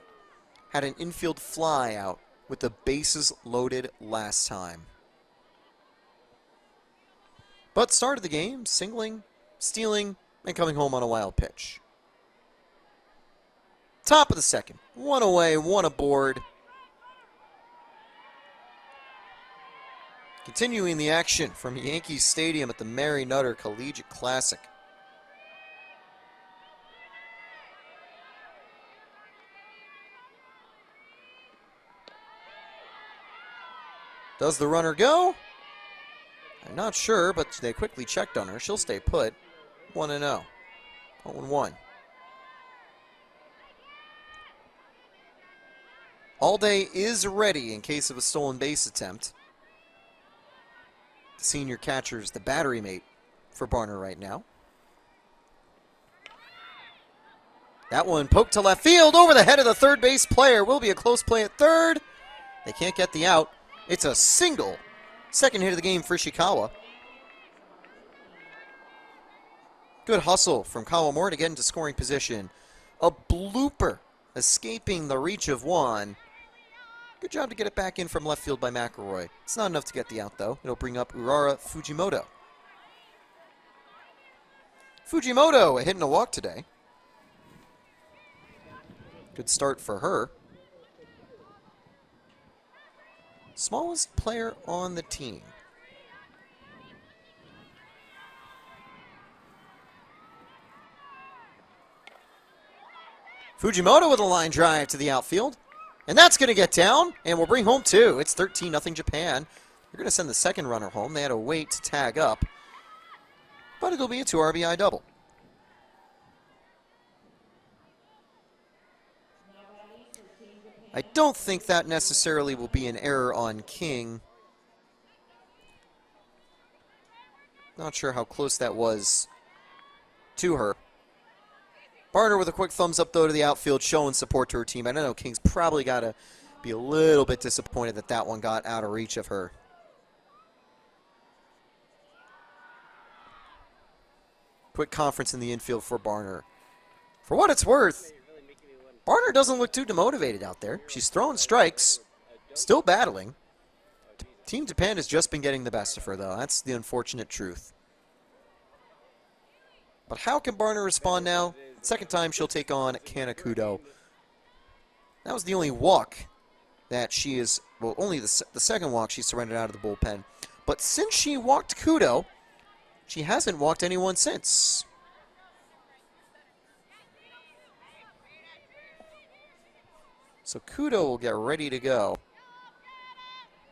Had an infield fly out with the bases loaded last time. But started the game singling, stealing, and coming home on a wild pitch. Top of the second. One away, one aboard. Continuing the action from Yankee Stadium at the Mary Nutter Collegiate Classic. Does the runner go? I'm not sure, but they quickly checked on her. She'll stay put. 1-0. 0-1. All day is ready in case of a stolen base attempt. The senior catcher is the battery mate for Barner right now. That one poked to left field over the head of the third base player. Will be a close play at third. They can't get the out. It's a single. Second hit of the game for Ishikawa. Good hustle from Kawamori to get into scoring position. A blooper escaping the reach of one. Good job to get it back in from left field by McElroy. It's not enough to get the out, though. It'll bring up Urara Fujimoto. Fujimoto, a hit and a walk today. Good start for her. Smallest player on the team. Fujimoto with a line drive to the outfield. And that's going to get down, and we'll bring home two. It's 13-0 Japan. They're going to send the second runner home. They had to wait to tag up. But it'll be a 2 RBI double. I don't think that necessarily will be an error on King. Not sure how close that was to her. Barner with a quick thumbs up, though, to the outfield, showing support to her team. I don't know, King's probably got to be a little bit disappointed that that one got out of reach of her. Quick conference in the infield for Barner. For what it's worth, Barner doesn't look too demotivated out there. She's throwing strikes, still battling. Team Japan has just been getting the best of her, though. That's the unfortunate truth. But how can Barner respond now? Second time she'll take on Kanakudo. That was the only walk that she is, well, only the second walk she surrendered out of the bullpen. But since she walked Kudo, she hasn't walked anyone since. So Kudo will get ready to go.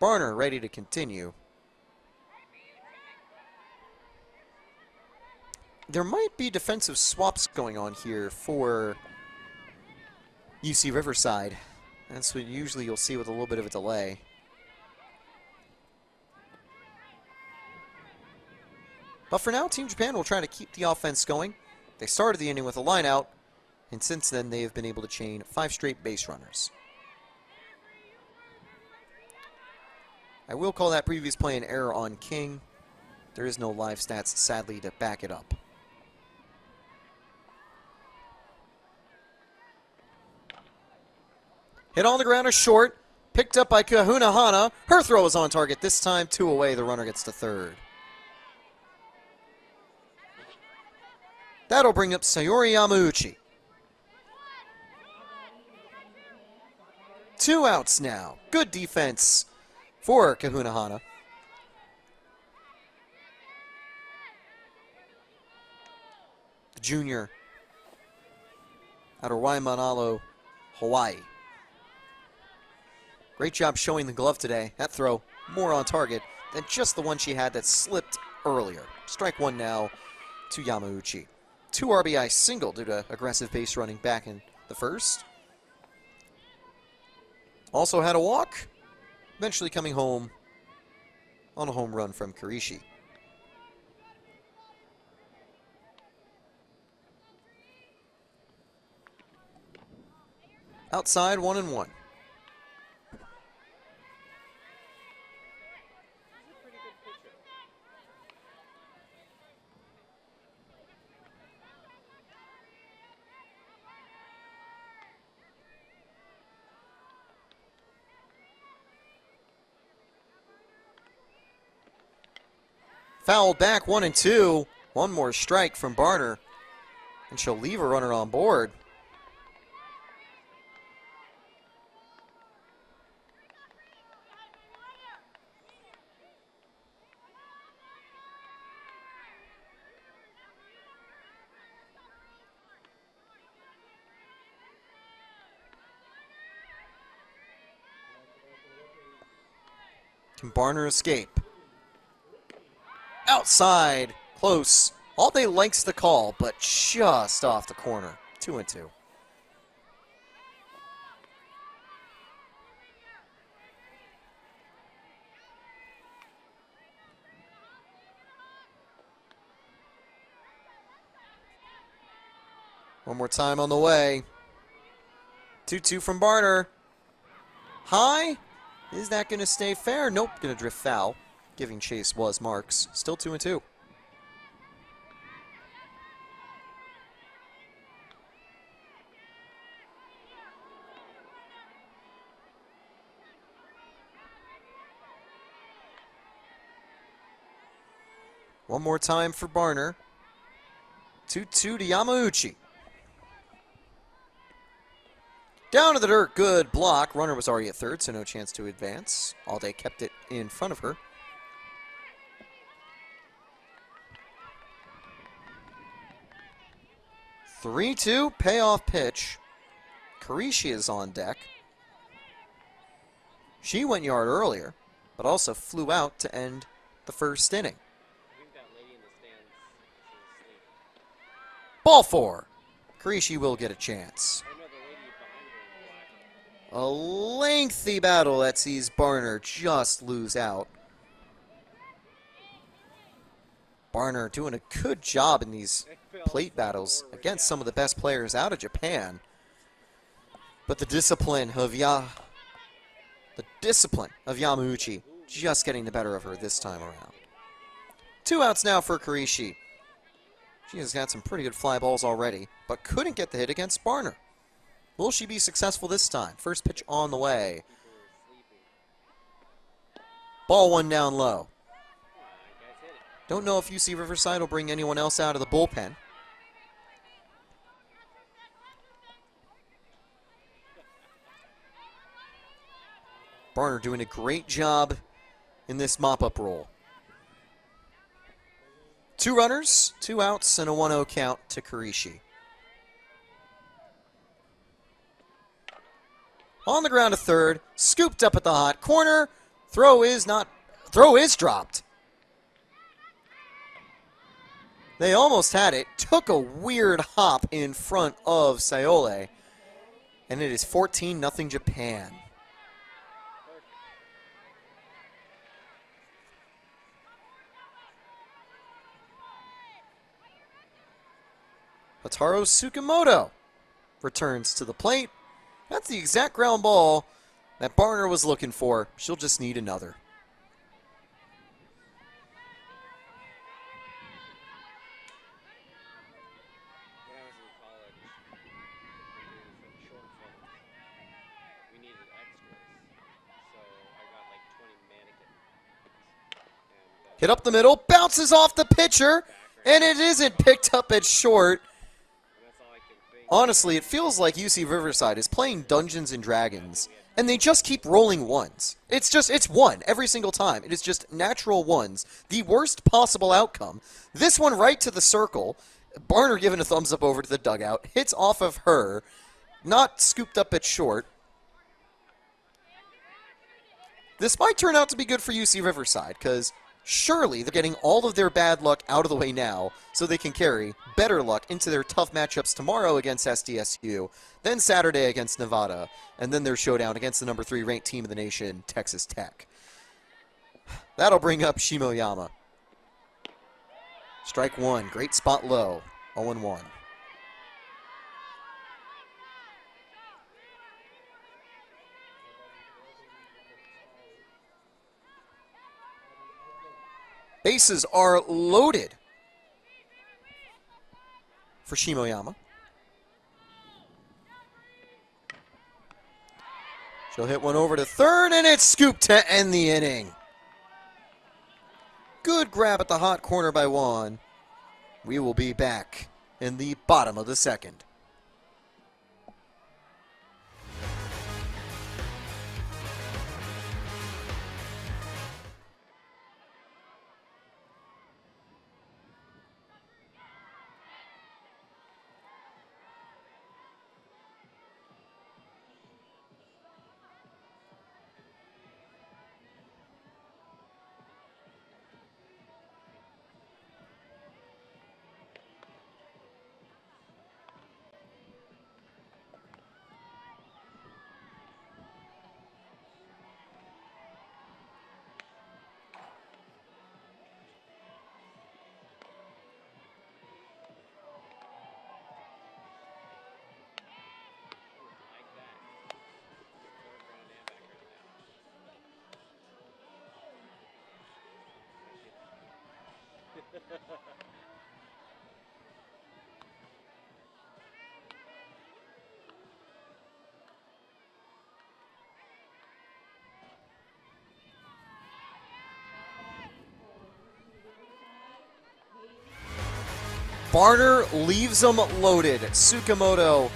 Barner ready to continue. There might be defensive swaps going on here for UC Riverside. That's what usually you'll see with a little bit of a delay. But for now, Team Japan will try to keep the offense going. They started the inning with a line out, and since then they have been able to chain 5 straight base runners. I will call that previous play an error on King. There is no live stats, sadly, to back it up. Hit on the ground is short. Picked up by Kahunahana. Her throw is on target. This time, 2 away. The runner gets to third. That'll bring up Sayori Yamauchi. 2 outs now. Good defense for Kahunahana. The junior out of Waimanalo, Hawaii. Great job showing the glove today. That throw more on target than just the one she had that slipped earlier. Strike one now to Yamauchi. 2 RBI single due to aggressive base running back in the first. Also had a walk, eventually coming home on a home run from Karishi. Outside, 1-1. Fouled back, 1-2. One more strike from Barner, and she'll leave a runner on board. Can Barner escape? Outside, close. All-day likes the call, but just off the corner. 2-2. One more time on the way. 2-2 from Barner. High. Is that going to stay fair? Nope, going to drift foul. Giving chase was Marks. Still 2-2. One more time for Barner. 2-2 to Yamauchi. Down to the dirt, good block. Runner was already at third, so no chance to advance. All Day kept it in front of her. Three-two, payoff pitch. Karishi is on deck. She went yard earlier, but also flew out to end the first inning. Ball 4. Karishi will get a chance. A lengthy battle that sees Barner just lose out. Barner doing a good job in these plate battles against some of the best players out of Japan. But the discipline of Yamauchi just getting the better of her this time around. 2 outs now for Karishi. She has got some pretty good fly balls already, but couldn't get the hit against Barner. Will she be successful this time? First pitch on the way. Ball 1 down low. Don't know if UC Riverside will bring anyone else out of the bullpen. Barner doing a great job in this mop-up role. 2 runners, 2 outs, and a 1-0 count to Karishi. On the ground to third, scooped up at the hot corner. Throw is dropped. They almost had it. Took a weird hop in front of Sayole. And it is 14-0 Japan. Hataro Tsukamoto returns to the plate. That's the exact ground ball that Barner was looking for. She'll just need another. When I was in college, we did short films. We needed extras, so I got like 20 mannequins. And, Hit up the middle, bounces off the pitcher, and it isn't picked up at short. Honestly, it feels like UC Riverside is playing Dungeons and Dragons, and they just keep rolling ones. It's 1 every single time. It is just natural ones. The worst possible outcome. This one right to the circle. Barner giving a thumbs up over to the dugout. Hits off of her. Not scooped up at short. This might turn out to be good for UC Riverside, because surely they're getting all of their bad luck out of the way now so they can carry better luck into their tough matchups tomorrow against SDSU, then Saturday against Nevada, and then their showdown against the number 3 ranked team in the nation, Texas Tech. That'll bring up Shimoyama. Strike one. Great spot low. 0-1. Bases are loaded for Shimoyama. She'll hit one over to third, and it's scooped to end the inning. Good grab at the hot corner by Juan. We will be back in the bottom of the second. Barner leaves them loaded. Tsukamoto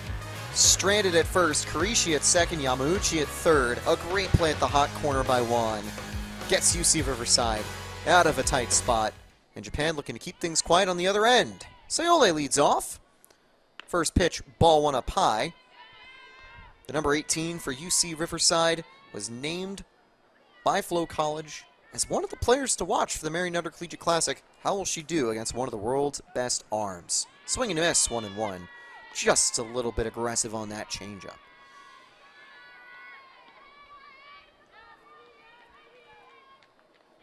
stranded at first. Karishi at second. Yamauchi at third. A great play at the hot corner by Juan. Gets UC Riverside out of a tight spot. And Japan looking to keep things quiet on the other end. Sayole leads off. First pitch, ball one up high. The number 18 for UC Riverside was named by FloCollege as one of the players to watch for the Marion Collegiate Classic. How will she do against one of the world's best arms? Swing and miss, 1-1. Just a little bit aggressive on that changeup.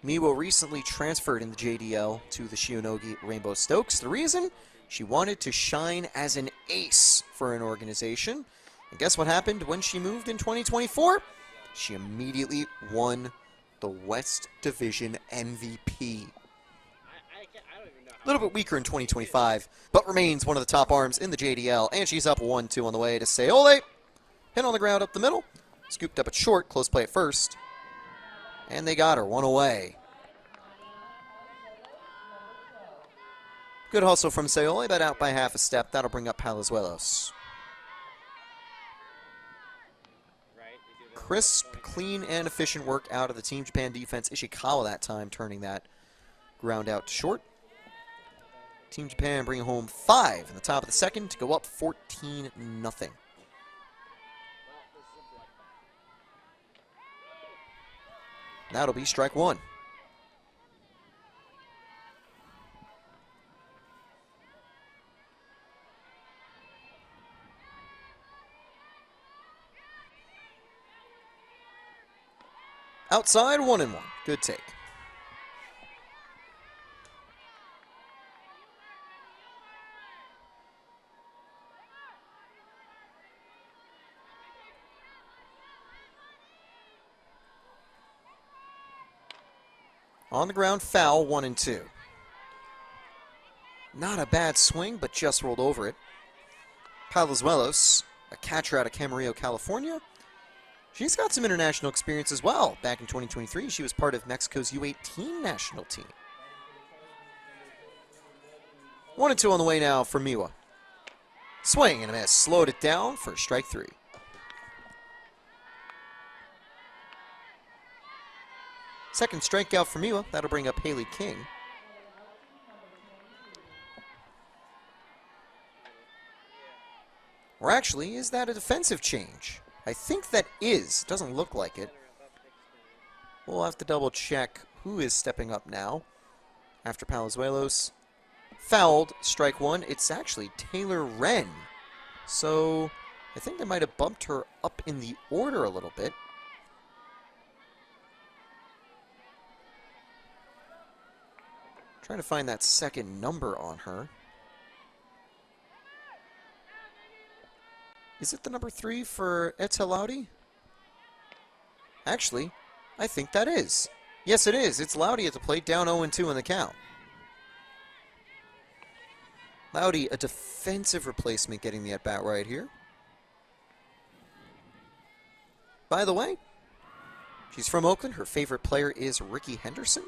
Miwa recently transferred in the JDL to the Shionogi Rainbow Stokes. The reason? She wanted to shine as an ace for an organization. And guess what happened when she moved in 2024? She immediately won the West Division MVP. A little bit weaker in 2025, but remains one of the top arms in the JDL. And she's up 1-2 on the way to Sayole. Hit on the ground up the middle. Scooped up at short. Close play at first. And they got her. One away. Good hustle from Sayole, but out by half a step. That'll bring up Palazuelos. Crisp, clean, and efficient work out of the Team Japan defense. Ishikawa that time turning that ground out to short. Team Japan bringing home 5 in the top of the second to go up 14-0. That'll be strike one. Outside, 1-1. Good take. On the ground, foul, 1-2. Not a bad swing, but just rolled over it. Palazuelos, a catcher out of Camarillo, California. She's got some international experience as well. Back in 2023, she was part of Mexico's U18 national team. 1-2 on the way now for Miwa. Swing and a miss. Slowed it down for strike 3. Second strikeout for Miwa. That'll bring up Haley King. Or actually, is that a defensive change? I think that is. Doesn't look like it. We'll have to double check who is stepping up now after Palazuelos. Fouled, strike one. It's actually Taylor Wren. So I think they might have bumped her up in the order a little bit. Trying to find that second number on her. Is it the number 3 for Etelauti? Actually, I think that is. Yes, it is. It's Laudy at the plate, down 0-2 in the count. Laudy, a defensive replacement, getting the at-bat right here. By the way, she's from Oakland. Her favorite player is Ricky Henderson.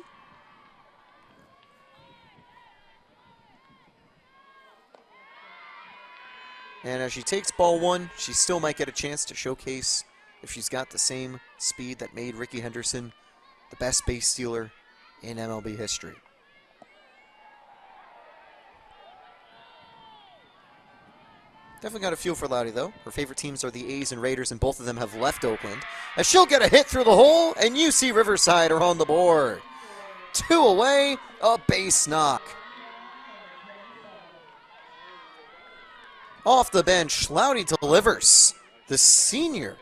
And as she takes ball one, she still might get a chance to showcase if she's got the same speed that made Ricky Henderson the best base stealer in MLB history. Definitely got a feel for Laudy, though. Her favorite teams are the A's and Raiders, and both of them have left Oakland. As she'll get a hit through the hole, and UC Riverside are on the board. 2 away, a base knock. Off the bench, Laudy delivers. The senior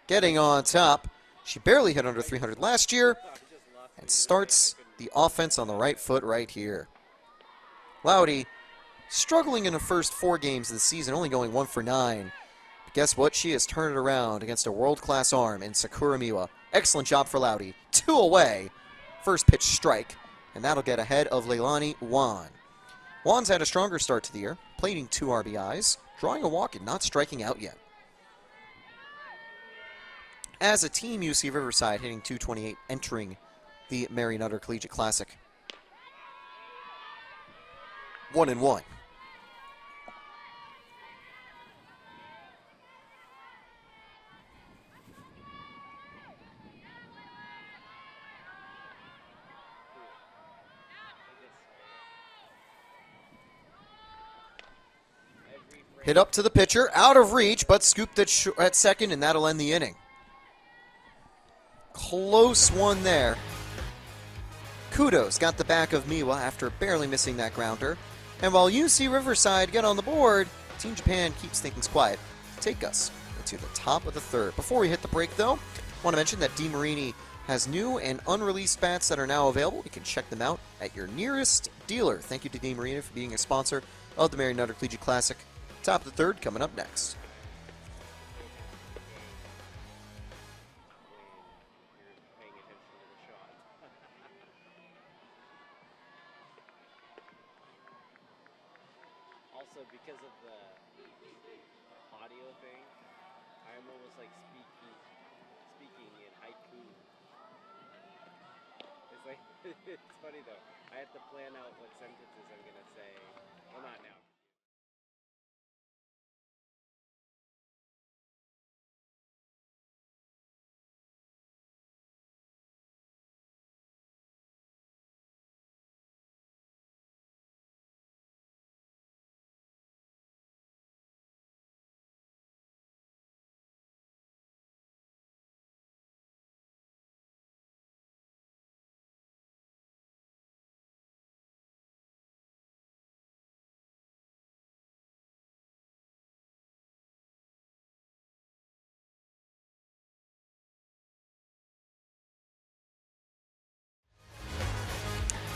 getting on top. She barely hit under 300 last year and starts the offense on the right foot right here. Laudy struggling in the first 4 games of the season, only going 1 for 9. But guess what? She has turned it around against a world-class arm in Sakura Miwa. Excellent job for Laudy. 2 away. First pitch strike, and that'll get ahead of Leilani Juan. Juan's had a stronger start to the year, plating 2 RBIs, drawing a walk and not striking out yet. As a team, UC Riverside hitting .228, entering the Mary Nutter Collegiate Classic. 1-1. Hit up to the pitcher, out of reach, but scooped at second, and that'll end the inning. Close one there. Kudos got the back of Miwa after barely missing that grounder. And while UC Riverside get on the board, Team Japan keeps things quiet. Take us into the top of the third. Before we hit the break, though, I want to mention that DeMarini has new and unreleased bats that are now available. You can check them out at your nearest dealer. Thank you to DeMarini for being a sponsor of the Mary Nutter Collegiate Classic. Top of the third coming up next. Also, because of the audio thing, I'm almost like speaking in haiku. It's like, it's funny though. I have to plan out what sentences I'm gonna say. Well, not now.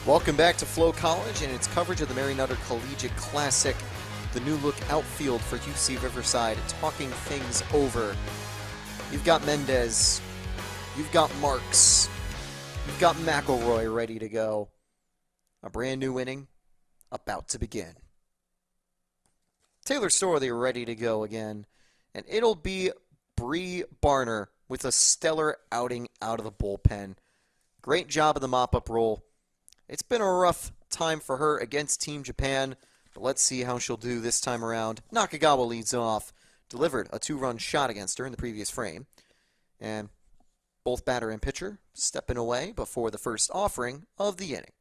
Welcome back to FloCollege and its coverage of the Mary Nutter Collegiate Classic. The new look outfield for UC Riverside, talking things over. You've got Mendez, you've got Marks, you've got McElroy ready to go. A brand new inning about to begin. Taylor Storley ready to go again, and it'll be Bree Barner with a stellar outing out of the bullpen. Great job of the mop-up role. It's been a rough time for her against Team Japan, but let's see how she'll do this time around. Nakagawa leads off, delivered a 2-run shot against her in the previous frame, and both batter and pitcher stepping away before the first offering of the inning.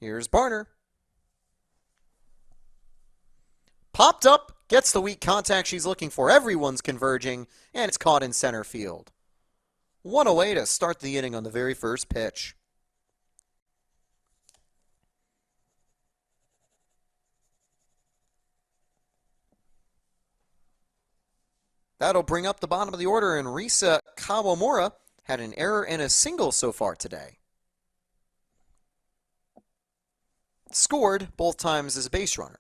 Here's Barner. Popped up, gets the weak contact she's looking for. Everyone's converging, and it's caught in center field. One away to start the inning on the very first pitch. That'll bring up the bottom of the order, and Risa Kawamura had an error and a single so far today. Scored both times as a base runner.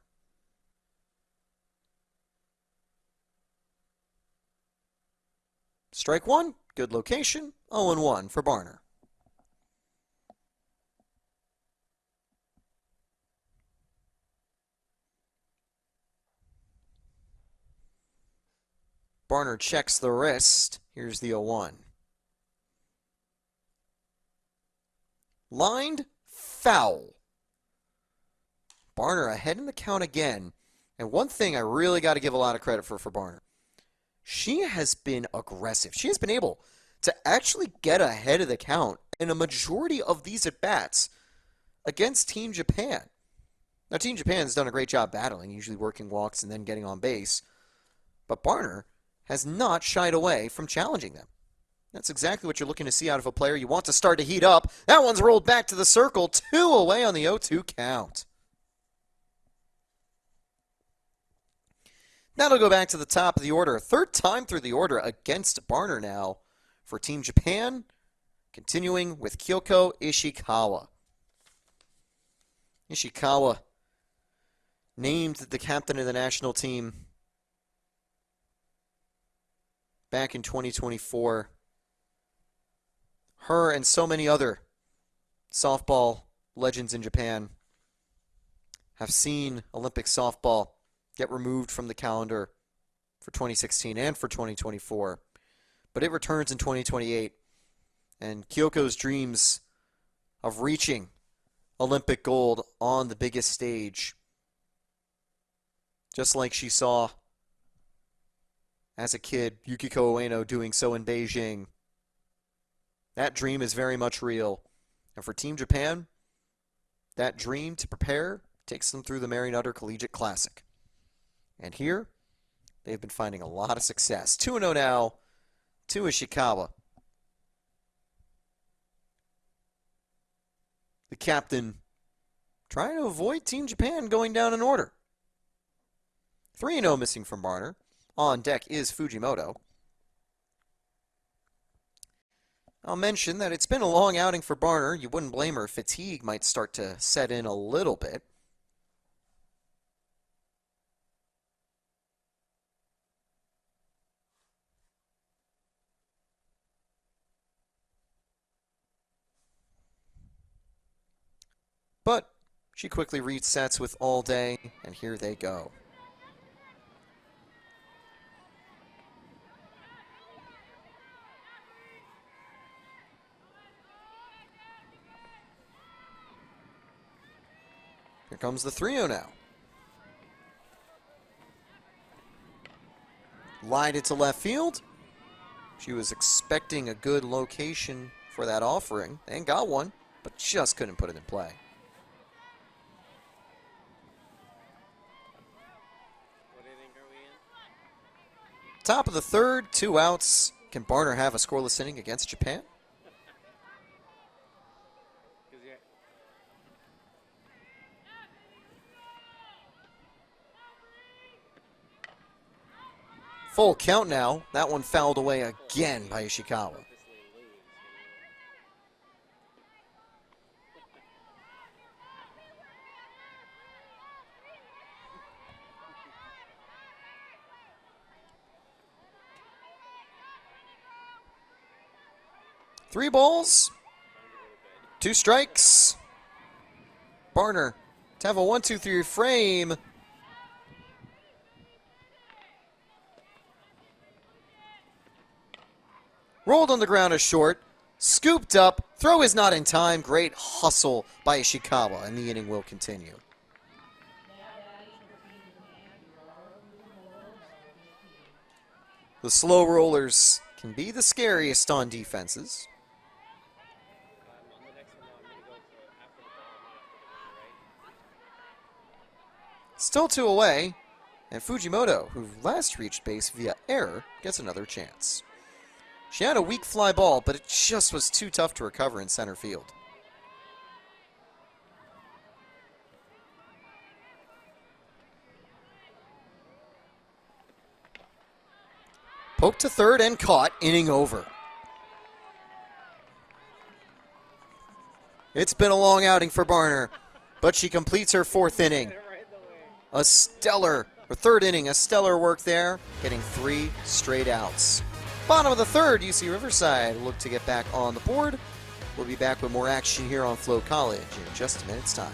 Strike one, good location, 0-1 for Barner. Barner checks the wrist. Here's the 0-1. Lined, foul. Barner ahead in the count again. And one thing I really got to give a lot of credit for Barner. She has been aggressive. She has been able to actually get ahead of the count in a majority of these at-bats against Team Japan. Now, Team Japan's done a great job battling, usually working walks and then getting on base. But Barner has not shied away from challenging them. That's exactly what you're looking to see out of a player. You want to start to heat up. That one's rolled back to the circle. 2 away on the 0-2 count. That'll go back to the top of the order. Third time through the order against Barner now for Team Japan. Continuing with Kyoko Ishikawa. Ishikawa named the captain of the national team back in 2024. Her and so many other softball legends in Japan have seen Olympic softball get removed from the calendar for 2016 and for 2024. But it returns in 2028. And Kyoko's dreams of reaching Olympic gold on the biggest stage, just like she saw as a kid Yukiko Ueno doing so in Beijing, that dream is very much real. And for Team Japan, that dream to prepare takes them through the Mary Nutter Collegiate Classic. And here, they've been finding a lot of success. 2-0 now to Ishikawa. The captain trying to avoid Team Japan going down in order. 3-0 missing from Barner. On deck is Fujimoto. I'll mention that it's been a long outing for Barner. You wouldn't blame her. Fatigue might start to set in a little bit. But she quickly resets with all day, and here they go. Here comes the 3-0 now. Lined it to left field. She was expecting a good location for that offering and got one, but just couldn't put it in play. Top of the third, 2 outs. Can Barner have a scoreless inning against Japan? Full count now. That one fouled away again by Ishikawa. Three balls, 2 strikes. Barner to have a 1-2-3 frame. Rolled on the ground as short. Scooped up. Throw is not in time. Great hustle by Ishikawa, and the inning will continue. The slow rollers can be the scariest on defenses. Still 2 away, And Fujimoto, who last reached base via error, gets another chance. She had a weak fly ball, but it just was too tough to recover in center field. Poke to third and caught, inning over. It's been a long outing for Barner, but she completes her fourth inning. A stellar, or third inning, a stellar work there, getting 3 straight outs. Bottom of the third, UC Riverside look to get back on the board. We'll be back with more action here on FloCollege in just a minute's time.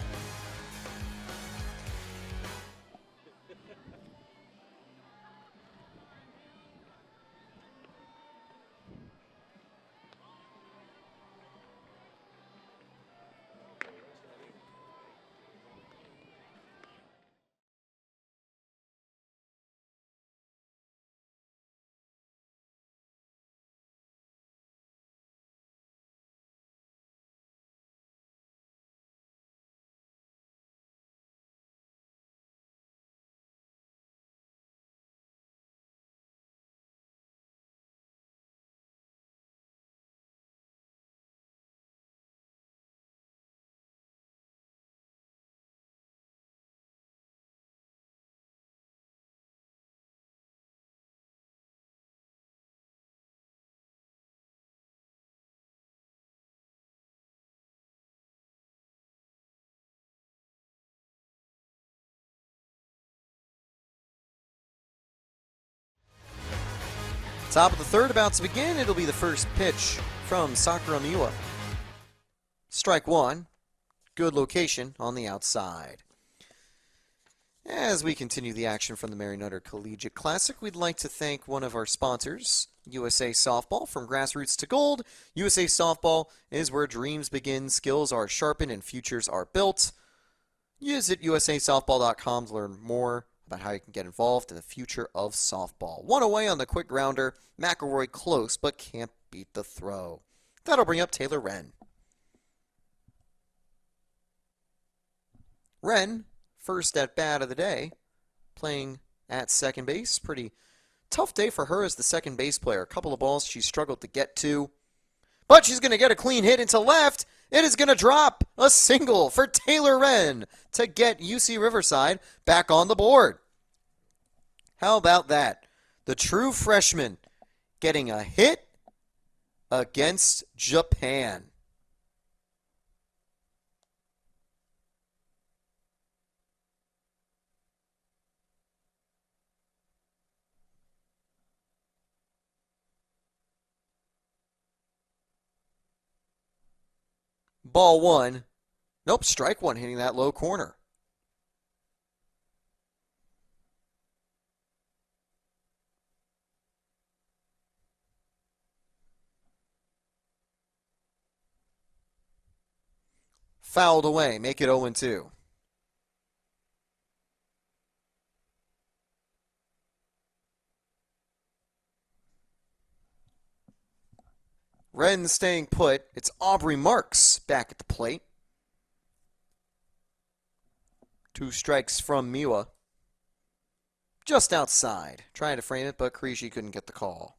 Top of the third about to begin. It'll be the first pitch from Sakura Miwa. Strike one. Good location on the outside. As we continue the action from the Mary Nutter Collegiate Classic, we'd like to thank one of our sponsors, USA Softball. From grassroots to gold, USA Softball is where dreams begin, skills are sharpened, and futures are built. Visit usasoftball.com to learn more about how you can get involved in the future of softball. One away on the quick grounder. McElroy close, but can't beat the throw. That'll bring up Taylor Wren. Wren, first at bat of the day, playing at second base. Pretty tough day for her as the second base player. A couple of balls she struggled to get to. But she's going to get a clean hit into left. It is going to drop a single for Taylor Wren to get UC Riverside back on the board. How about that? The true freshman getting a hit against Japan. Ball one. Nope, strike one hitting that low corner. Fouled away, make it 0-2. Wren staying put. It's Aubrey Marks back at the plate. 2 strikes from Miwa. Just outside. Trying to frame it, but Krishi couldn't get the call.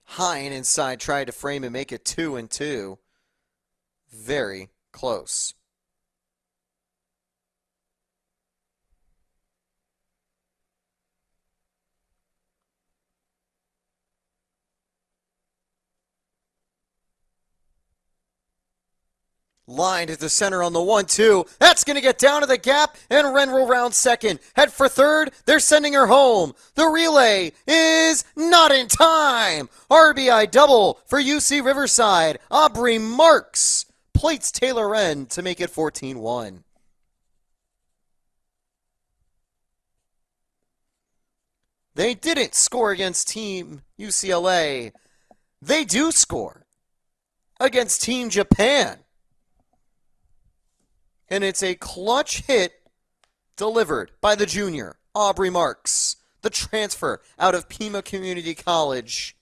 High and inside, tried to frame and make it 2-2. Very close. Lined at the center on the 1-2. That's going to get down to the gap, and Wren will round second. Head for third. They're sending her home. The relay is not in time. RBI double for UC Riverside. Aubrey Marks plates Taylor Wren to make it 14-1. They didn't score against Team UCLA. They do score against Team Japan. And it's a clutch hit delivered by the junior, Aubrey Marks, the transfer out of Pima Community College.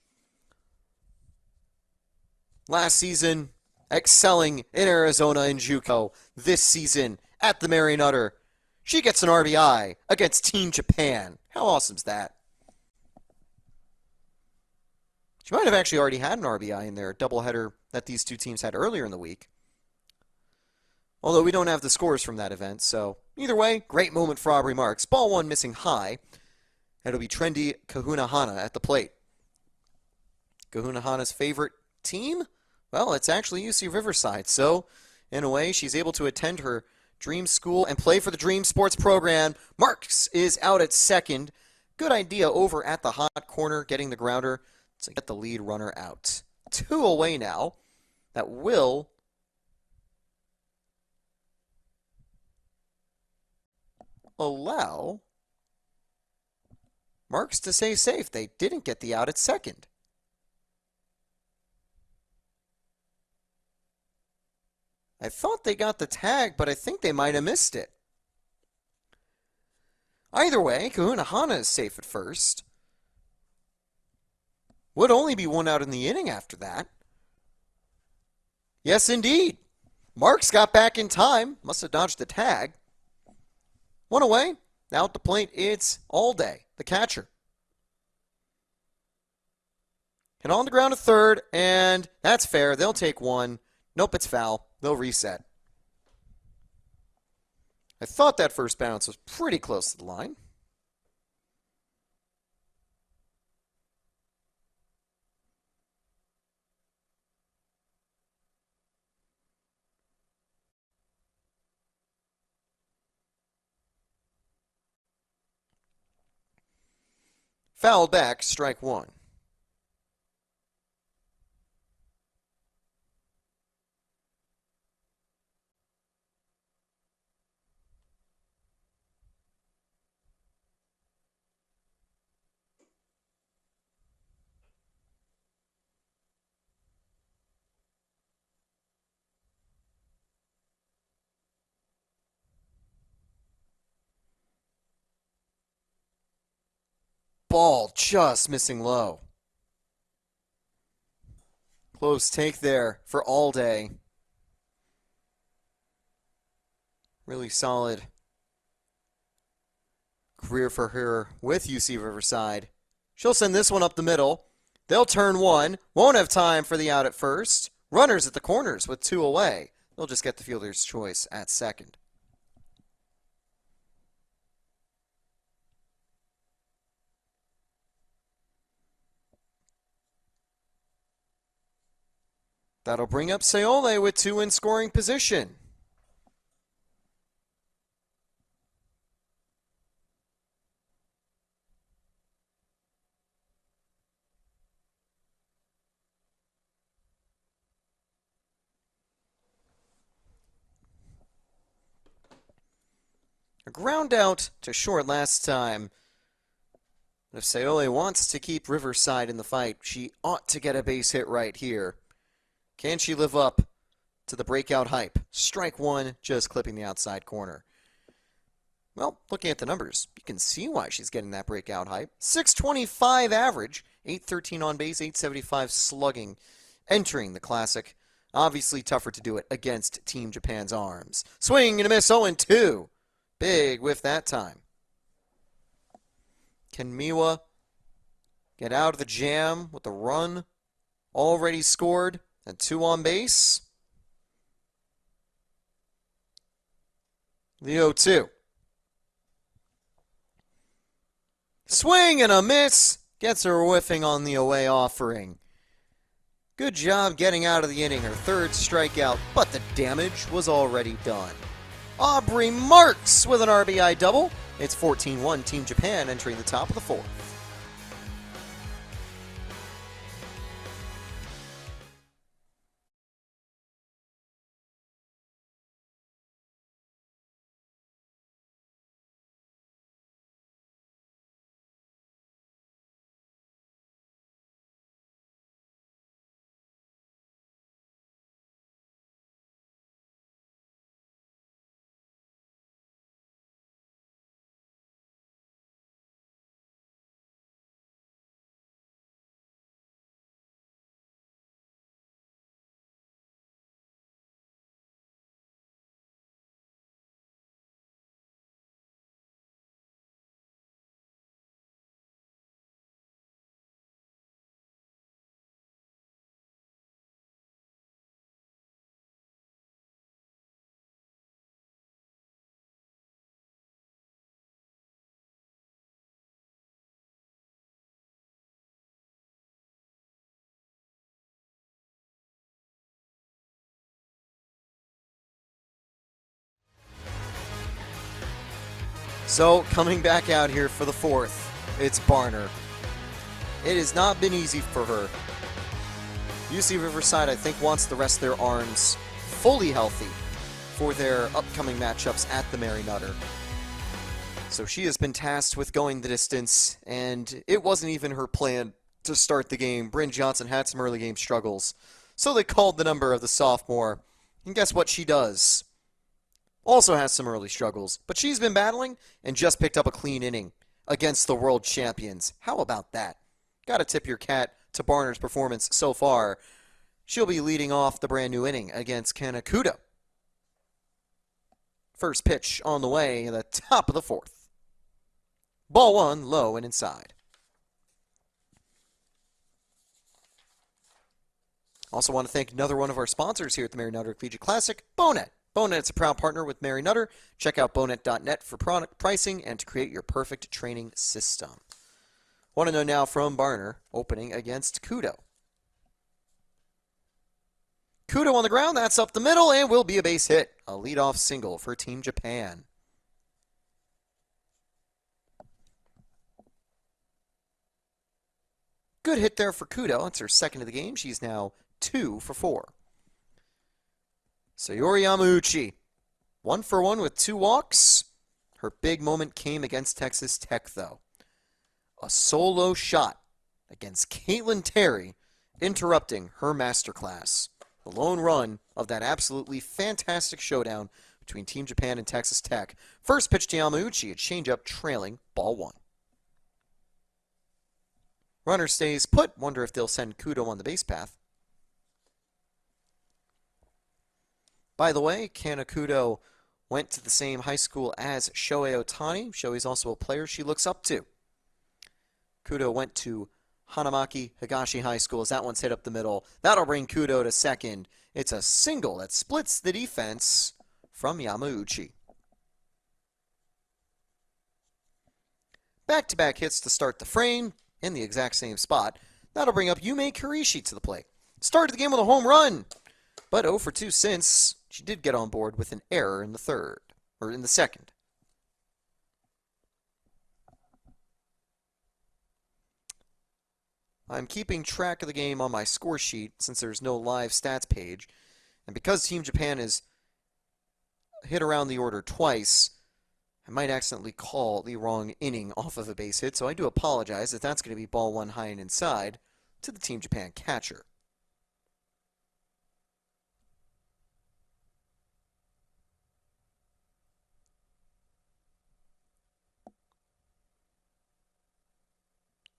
Last season, excelling in Arizona in JUCO. This season, at the Mary Nutter, she gets an RBI against Team Japan. How awesome's that? She might have actually already had an RBI in their doubleheader that these two teams had earlier in the week. Although we don't have the scores from that event, so either way, great moment for Aubrey Marks. Ball one missing high. It'll be Trendy Kahunahana at the plate. Kahunahana's favorite team? Well, it's actually UC Riverside, so in a way, she's able to attend her dream school and play for the Dream Sports program. Marks is out at second. Good idea over at the hot corner, getting the grounder to get the lead runner out. 2 away now. That will allow Marks to stay safe. They didn't get the out at second. I thought they got the tag, but I think they might have missed it. Either way, Kahunahana is safe at first. Would only be 1 out in the inning after that. Yes, indeed. Marks got back in time. Must have dodged the tag. 1 away. Now at the plate, it's All Day, the catcher. Hit on the ground to third, and that's fair. They'll take 1. Nope, it's foul. They'll reset. I thought that first bounce was pretty close to the line. Fouled back, strike 1. Ball just missing low. Close take there for All Day. Really solid career for her with UC Riverside. She'll send this one up the middle. They'll turn 1. Won't have time for the out at first. Runners at the corners with 2 away. They'll just get the fielder's choice at second. That'll bring up Seole with 2 in scoring position. A ground out to short last time. If Seole wants to keep Riverside in the fight, she ought to get a base hit right here. Can she live up to the breakout hype? Strike 1, just clipping the outside corner. Well, looking at the numbers, you can see why she's getting that breakout hype. 625 average, 813 on base, 875 slugging, entering the Classic. Obviously tougher to do it against Team Japan's arms. Swing and a miss, 0-2. Big whiff that time. Can Miwa get out of the jam with a run already scored and 2 on base? The 0-2. Swing and a miss. Gets her whiffing on the away offering. Good job getting out of the inning. Her 3rd strikeout, but the damage was already done. Aubrey Marks with an RBI double. It's 14-1 Team Japan entering the top of the 4th. So, coming back out here for the fourth, it's Barner. It has not been easy for her. UC Riverside, I think, wants the rest of their arms fully healthy for their upcoming matchups at the Mary Nutter. So she has been tasked with going the distance, and it wasn't even her plan to start the game. Bryn Johnson had some early game struggles, so they called the number of the sophomore. And guess what she does? Also has some early struggles, but she's been battling and just picked up a clean inning against the world champions. How about that? Gotta tip your cat to Barner's performance so far. She'll be leading off the brand new inning against Kanakuda. First pitch on the way in the top of the fourth. Ball one, low and inside. Also want to thank another one of our sponsors here at the Mary Nutter Collegiate Classic, Bonet. Bonet's a proud partner with Mary Nutter. Check out bonet.net for product pricing and to create your perfect training system. Want to know now from Barner, opening against Kudo. Kudo on the ground, that's up the middle, and will be a base hit. A leadoff single for Team Japan. Good hit there for Kudo. That's her second of the game. She's now 2 for 4. Sayori Yamauchi, 1 for 1 with 2 walks. Her big moment came against Texas Tech, though. A solo shot against Caitlin Terry, interrupting her masterclass. The lone run of that absolutely fantastic showdown between Team Japan and Texas Tech. First pitch to Yamauchi, a changeup trailing, ball 1. Runner stays put. Wonder if they'll send Kudo on the base path. By the way, Kanakudo went to the same high school as Shohei Ohtani. Shohei's also a player she looks up to. Kudo went to Hanamaki Higashi High School as that one's hit up the middle. That'll bring Kudo to second. It's a single that splits the defense from Yamauchi. Back-to-back hits to start the frame in the exact same spot. That'll bring up Yume Kurishi to the plate. Started the game with a home run, but 0 for 2 since. She did get on board with an error in the second. I'm keeping track of the game on my score sheet since there's no live stats page, and because Team Japan has hit around the order twice, I might accidentally call the wrong inning off of a base hit, so I do apologize if that's going to be ball 1 high and inside to the Team Japan catcher.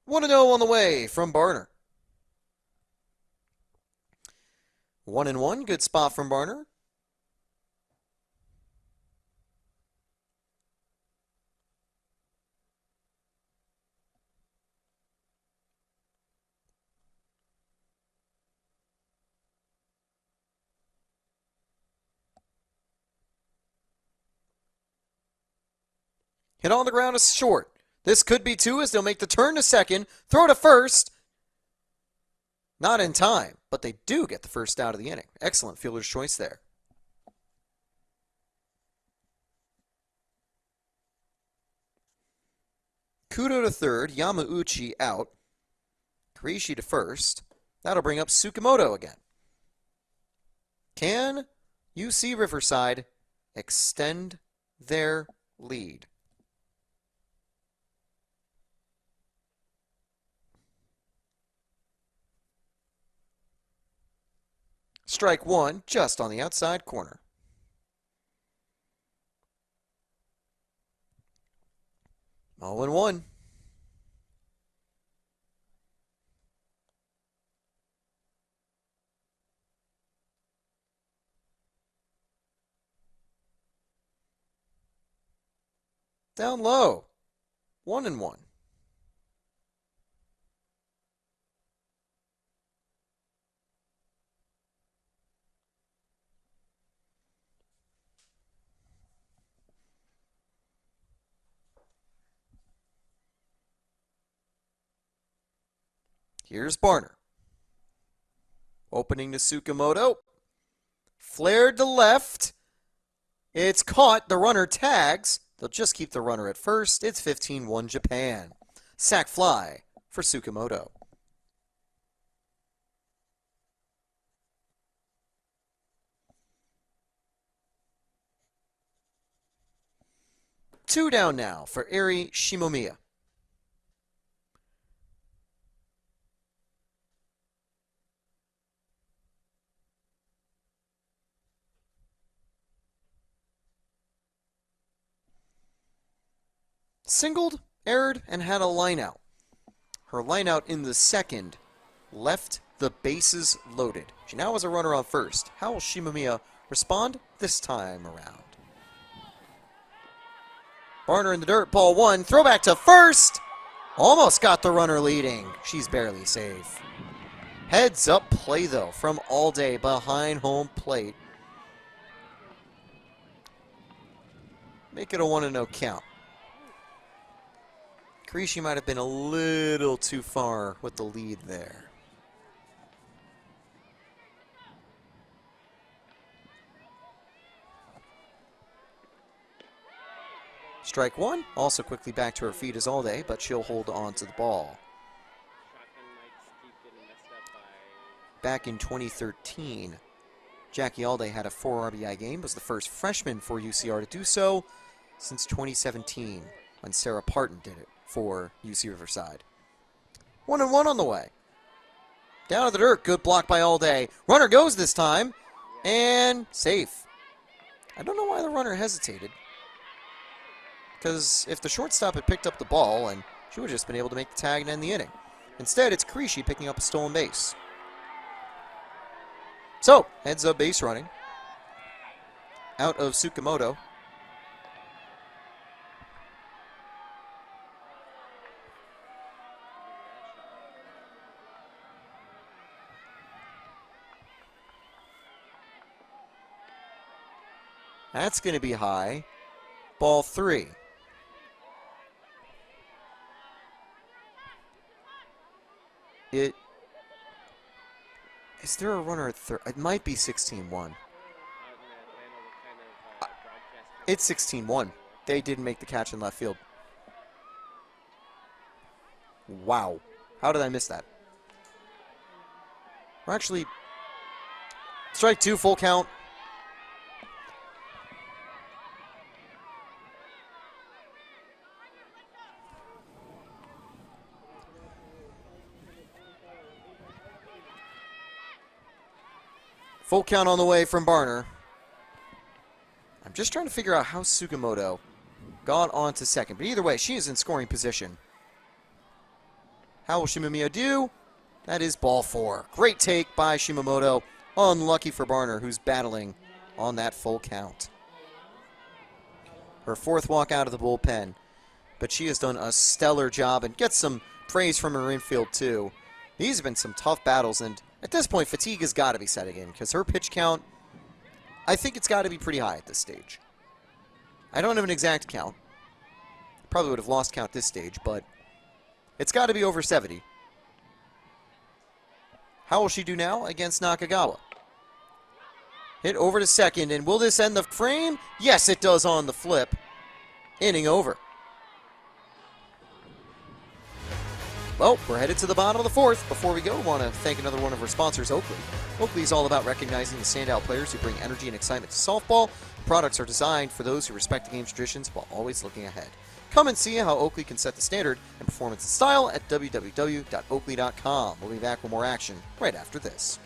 Want to know on the way from Barner. 1-1, good spot from Barner. Hit on the ground is short. This could be 2 as they'll make the turn to second. Throw to first. Not in time, but they do get the first out of the inning. Excellent fielder's choice there. Kudo to third. Yamauchi out. Kurishi to first. That'll bring up Tsukamoto again. Can UC Riverside extend their lead? Strike 1, just on the outside corner. All in 1. Down low. 1-1. Here's Barner. Opening to Tsukamoto. Flared to left. It's caught. The runner tags. They'll just keep the runner at first. It's 15-1 Japan. Sack fly for Tsukamoto. Two down now for Eri Shimomiya. Singled, erred, and had a line out. Her line out in the second left the bases loaded. She now has a runner on first. How will Shimomiya respond this time around? Barner in the dirt, ball one, throwback to first. Almost got the runner leading. She's barely safe. Heads up play though from All Day behind home plate. Make it a 1-0 count. Karishi might have been a little too far with the lead there. Strike one, also quickly back to her feet as All Day, but she'll hold on to the ball. Back in 2013, Jackie All Day had a 4 RBI game, was the first freshman for UCR to do so since 2017, when Sarah Parton did it for UC Riverside. 1-1 on the way. Down to the dirt, good block by All Day. Runner goes this time, and safe. I don't know why the runner hesitated. Because if the shortstop had picked up the ball, and she would have just been able to make the tag and end the inning. Instead, it's Karishi picking up a stolen base. So, heads up base running. Out of Tsukamoto. That's going to be high. Ball three. Is there a runner at third? It might be 16-1. It's 16-1. They didn't make the catch in left field. Wow. How did I miss that? We're actually... Strike two, full count. Full count on the way from Barner. I'm just trying to figure out how Tsukamoto got on to second. But either way, she is in scoring position. How will Shimomiya do? That is ball four. Great take by Shimamoto. Unlucky for Barner, who's battling on that full count. Her fourth walk out of the bullpen. But she has done a stellar job and gets some praise from her infield, too. These have been some tough battles, and at this point, fatigue has got to be setting in because her pitch count, I think it's got to be pretty high at this stage. I don't have an exact count. Probably would have lost count at this stage, but it's got to be over 70. How will she do now against Nakagawa? Hit over to second, and will this end the frame? Yes, it does on the flip. Inning over. Well, we're headed to the bottom of the fourth. Before we go, I want to thank another one of our sponsors, Oakley. Oakley is all about recognizing the standout players who bring energy and excitement to softball. Products are designed for those who respect the game's traditions while always looking ahead. Come and see how Oakley can set the standard in performance and style at www.oakley.com. We'll be back with more action right after this.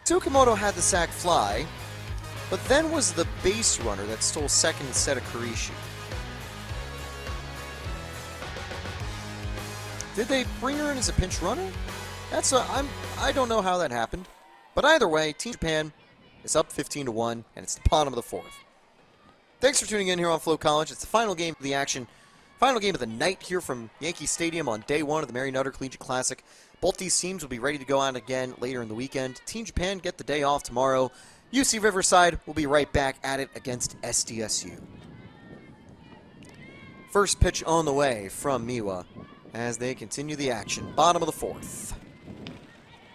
Tsukamoto had the sack fly, but then was the base runner that stole second instead of Karishi. Did they bring her in as a pinch runner? I don't know how that happened. But either way, Team Japan is up 15-1, and it's the bottom of the fourth. Thanks for tuning in here on FloCollege. It's the final game of the action, final game of the night here from Yankee Stadium on day one of the Mary Nutter Collegiate Classic. Both these teams will be ready to go out again later in the weekend. Team Japan get the day off tomorrow. UC Riverside will be right back at it against SDSU. First pitch on the way from Miwa as they continue the action. Bottom of the fourth.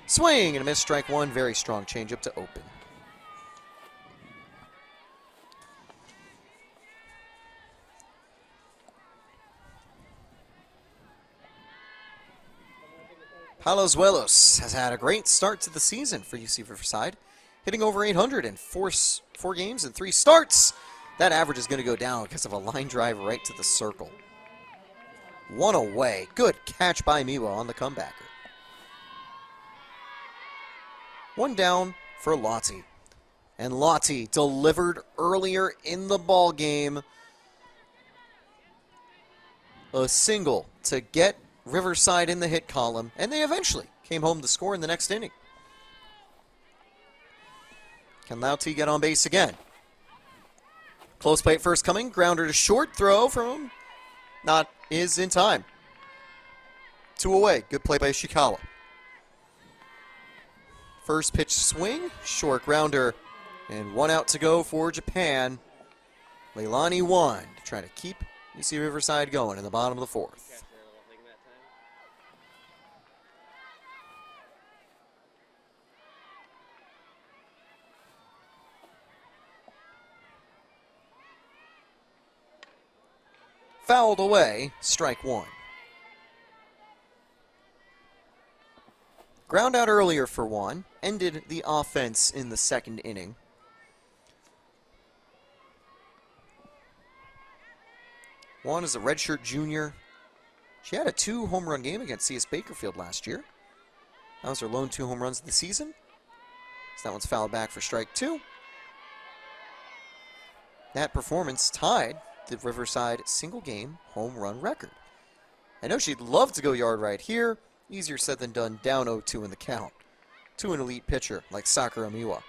Swing and a miss, strike one. Very strong changeup to open. Palazuelos has had a great start to the season for UC Riverside, hitting over 800 in four games and 3 starts. That average is going to go down because of a line drive right to the circle. One away. Good catch by Miwa on the comebacker. One down for Lotti. And Lotti delivered earlier in the ball game. A single to get Riverside in the hit column, and they eventually came home to score in the next inning. Can Lotti get on base again? Close play at first coming. Grounder to short. Throw from is in time. 2 away. Good play by Ishikawa. First pitch swing, short grounder, and 1 out to go for Japan. Leilani 1 to try to keep UC Riverside going in the bottom of the fourth. Fouled away, strike 1. Ground out earlier for Juan, ended the offense in the second inning. Juan is a redshirt junior. She had a 2-home run game against C.S. Bakerfield last year. That was her lone 2 home runs of the season. So that one's fouled back for strike 2. That performance tied the Riverside single-game home run record. I know she'd love to go yard right here. Easier said than done, down 0-2 in the count. To an elite pitcher like Sakura Miwa.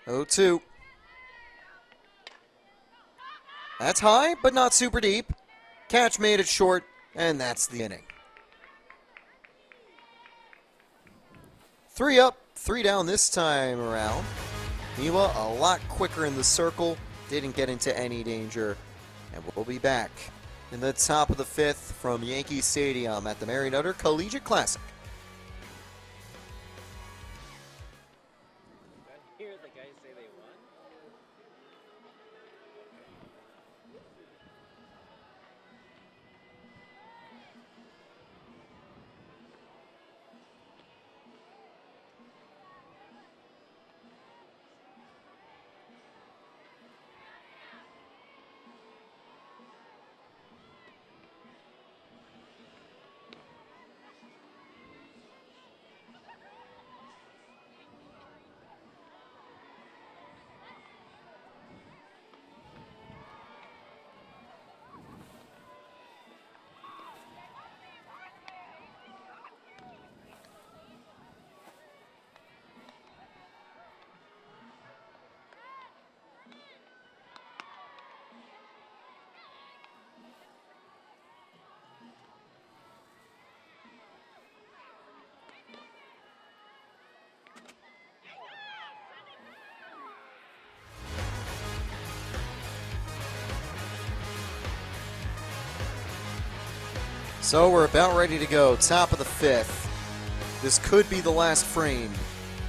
Oh, 2. That's high, but not super deep. Catch made it short, and that's the inning. 3 up, 3 down this time around. Miwa a lot quicker in the circle, didn't get into any danger, and we'll be back in the top of the 5th from Yankee Stadium at the Mary Nutter Collegiate Classic. Did I hear the guys say they won? So we're about ready to go, top of the 5th. This could be the last frame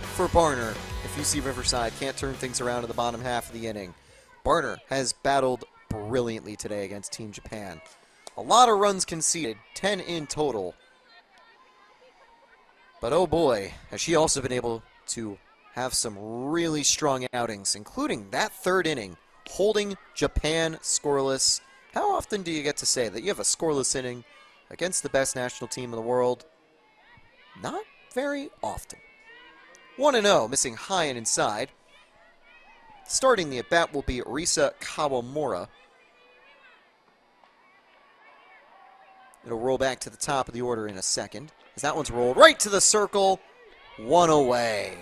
for Barner if UC Riverside can't turn things around in the bottom half of the inning. Barner has battled brilliantly today against Team Japan. A lot of runs conceded, 10 in total. But oh boy, has she also been able to have some really strong outings, including that 3rd inning, holding Japan scoreless How often do you get to say that you have a scoreless inning against the best national team in the world? Not very often. 1-0, missing high and inside. Starting the at-bat will be Risa Kawamura. It'll roll back to the top of the order in a second, as that one's rolled right to the circle. 1 away.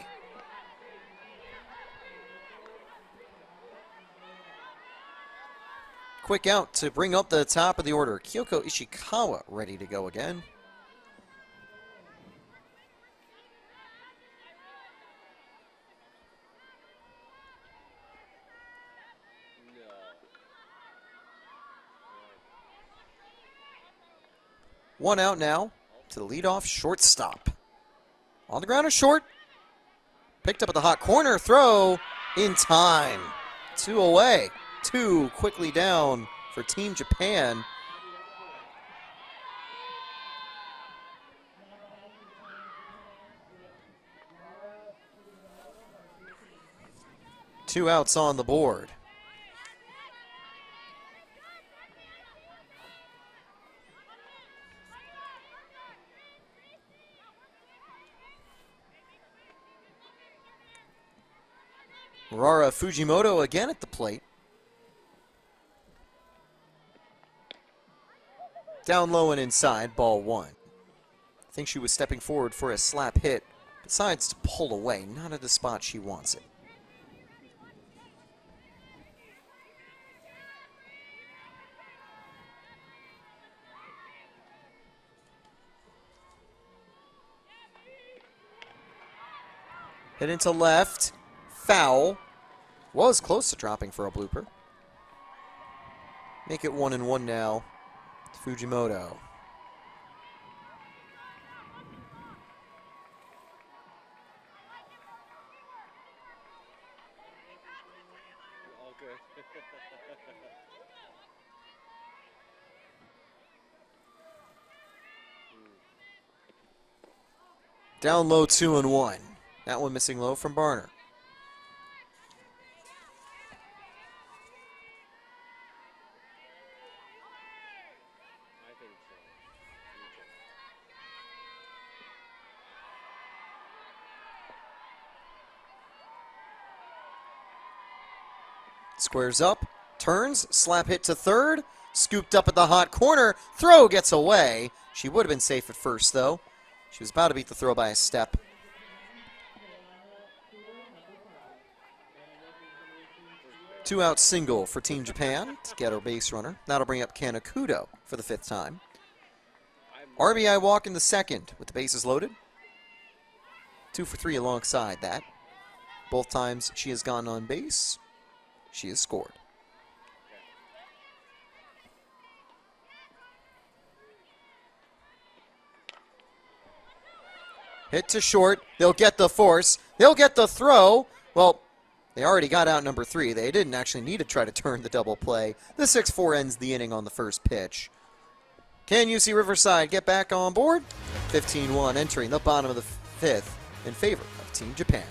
Quick out to bring up the top of the order. Kyoko Ishikawa ready to go again. One out now to the leadoff shortstop. On the ground is short. Picked up at the hot corner. Throw in time. 2 away. 2 quickly down for Team Japan. Two outs on the board. Rara Fujimoto again at the plate. Down low and inside, ball 1. I think she was stepping forward for a slap hit. Decides to pull away, not at the spot she wants it. Hit into left. Foul. Was close to dropping for a blooper. Make it 1-1 now. Fujimoto. All good. Down low 2-1. That one missing low from Barner. I think so. Squares up, turns, slap hit to third, scooped up at the hot corner, throw gets away. She would have been safe at first, though. She was about to beat the throw by a step. Two out single for Team Japan to get her base runner. That'll bring up Kanakudo for the 5th time. RBI walk in the second with the bases loaded. 2 for 3 alongside that. Both times she has gone on base, she has scored. Hit to short. They'll get the force. They'll get the throw. Well, they already got out number 3. They didn't actually need to try to turn the double play. The 6-4 ends the inning on the first pitch. Can UC Riverside get back on board? 15-1 entering the bottom of the 5th in favor of Team Japan.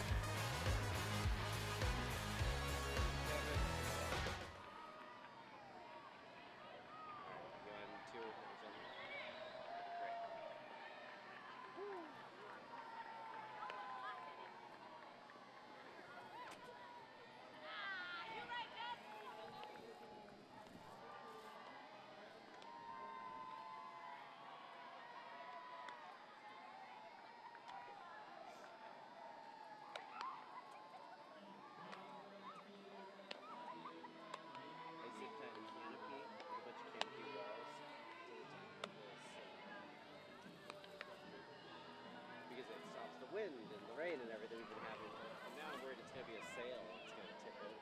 Wind and the rain and everything we've been having. And now I'm worried it's going to be a sail. It's going to tip over.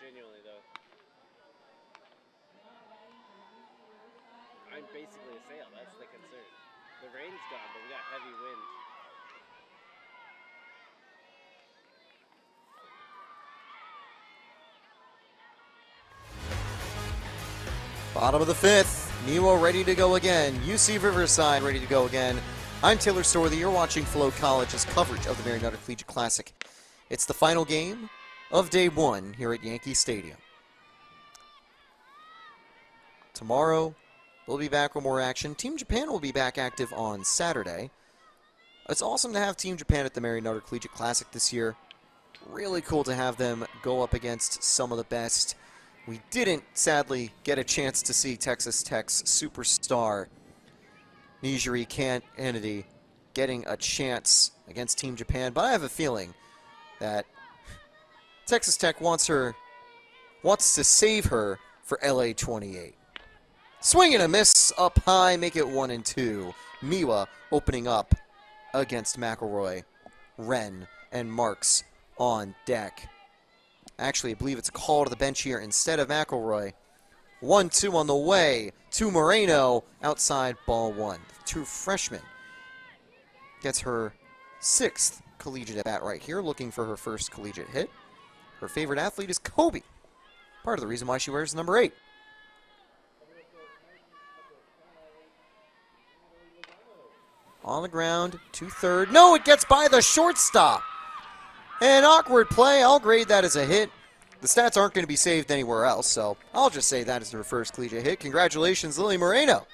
Genuinely, though. I'm basically a sail. That's the concern. The rain's gone, but we got heavy wind. Bottom of the 5th. Niwo ready to go again. UC Riverside ready to go again. I'm Taylor Storthy. You're watching FloCollege's coverage of the Mariner Collegiate Classic. It's the final game of day one here at Yankee Stadium. Tomorrow, we'll be back with more action. Team Japan will be back active on Saturday. It's awesome to have Team Japan at the Mary Nutter Collegiate Classic this year. Really cool to have them go up against some of the best. We didn't, sadly, get a chance to see Texas Tech's superstar, Nijiri Kennedy, getting a chance against Team Japan, but I have a feeling that Texas Tech wants to save her for LA 28. Swing and a miss up high, make it 1-2. Miwa opening up against McElroy, Wren, and Marks on deck. Actually, I believe it's a call to the bench here instead of McElroy. 1-2 on the way to Moreno, outside ball one. True freshman gets her 6th collegiate at bat right here, looking for her first collegiate hit. Her favorite athlete is Kobe. Part of the reason why she wears number 8. On the ground to third. No, it gets by the shortstop. An awkward play. I'll grade that as a hit. The stats aren't going to be saved anywhere else, so I'll just say that is her first collegiate hit. Congratulations, Lily Moreno.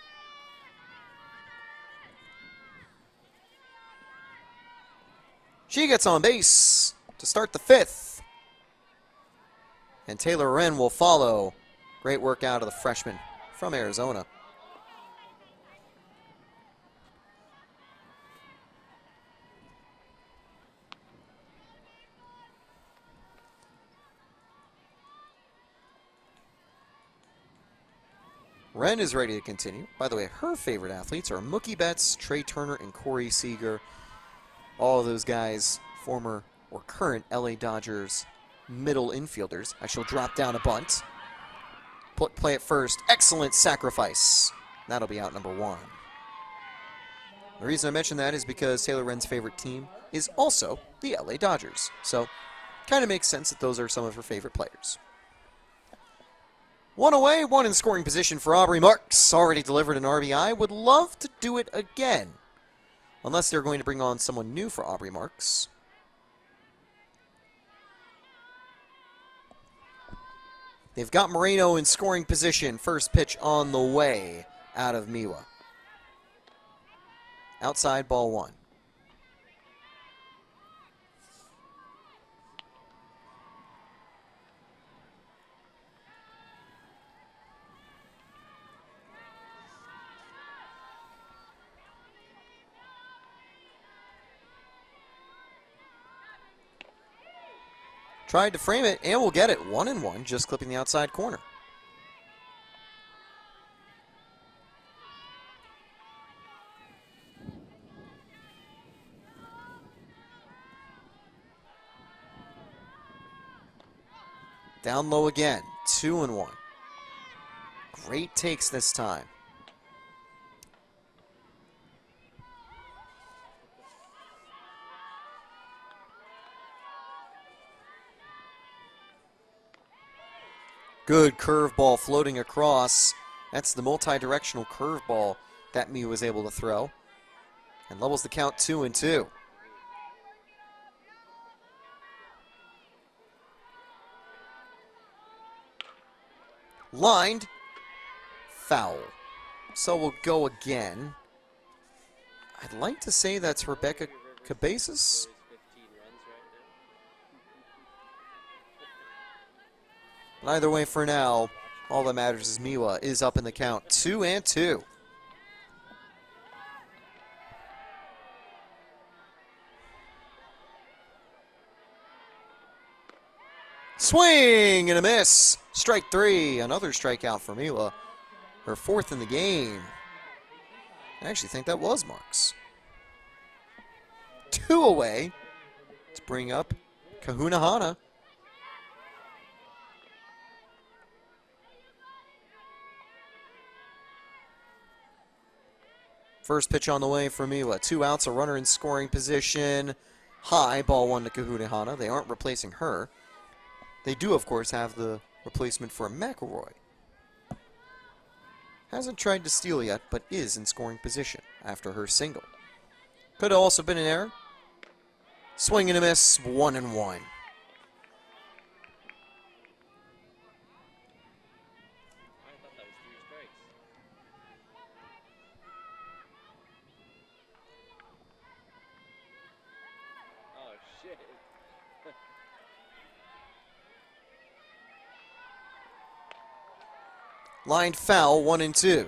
She gets on base to start the 5th. And Taylor Wren will follow. Great work out of the freshman from Arizona. Wren is ready to continue. By the way, her favorite athletes are Mookie Betts, Trey Turner, and Corey Seager. All of those guys, former or current LA Dodgers middle infielders. I shall drop down a bunt. Play it first. Excellent sacrifice. That'll be out number 1. The reason I mention that is because Taylor Wren's favorite team is also the LA Dodgers. So, kind of makes sense that those are some of her favorite players. 1 away, 1 in scoring position for Aubrey Marks. Already delivered an RBI. Would love to do it again. Unless they're going to bring on someone new for Aubrey Marks. They've got Moreno in scoring position. First pitch on the way out of Miwa. Outside ball 1. Tried to frame it, and we'll get it. 1-1, just clipping the outside corner. Down low again. 2-1. Great takes this time. Good curveball floating across. That's the multi-directional curveball that Miu was able to throw. And levels the count 2-2. Lined. Foul. So we'll go again. I'd like to say that's Rebecca Cabezas. But either way, for now, all that matters is Miwa is up in the count. 2-2. Swing and a miss. Strike 3. Another strikeout for Miwa. Her 4th in the game. I actually think that was Marks. 2 away to bring up Kahuna Hana. First pitch on the way for Miwa. 2 outs, a runner in scoring position. High, ball 1 to Kahuna Hana. They aren't replacing her. They do, of course, have the replacement for McElroy. Hasn't tried to steal yet, but is in scoring position after her single. Could have also been an error. Swing and a miss, 1-1. Lined foul, 1-2.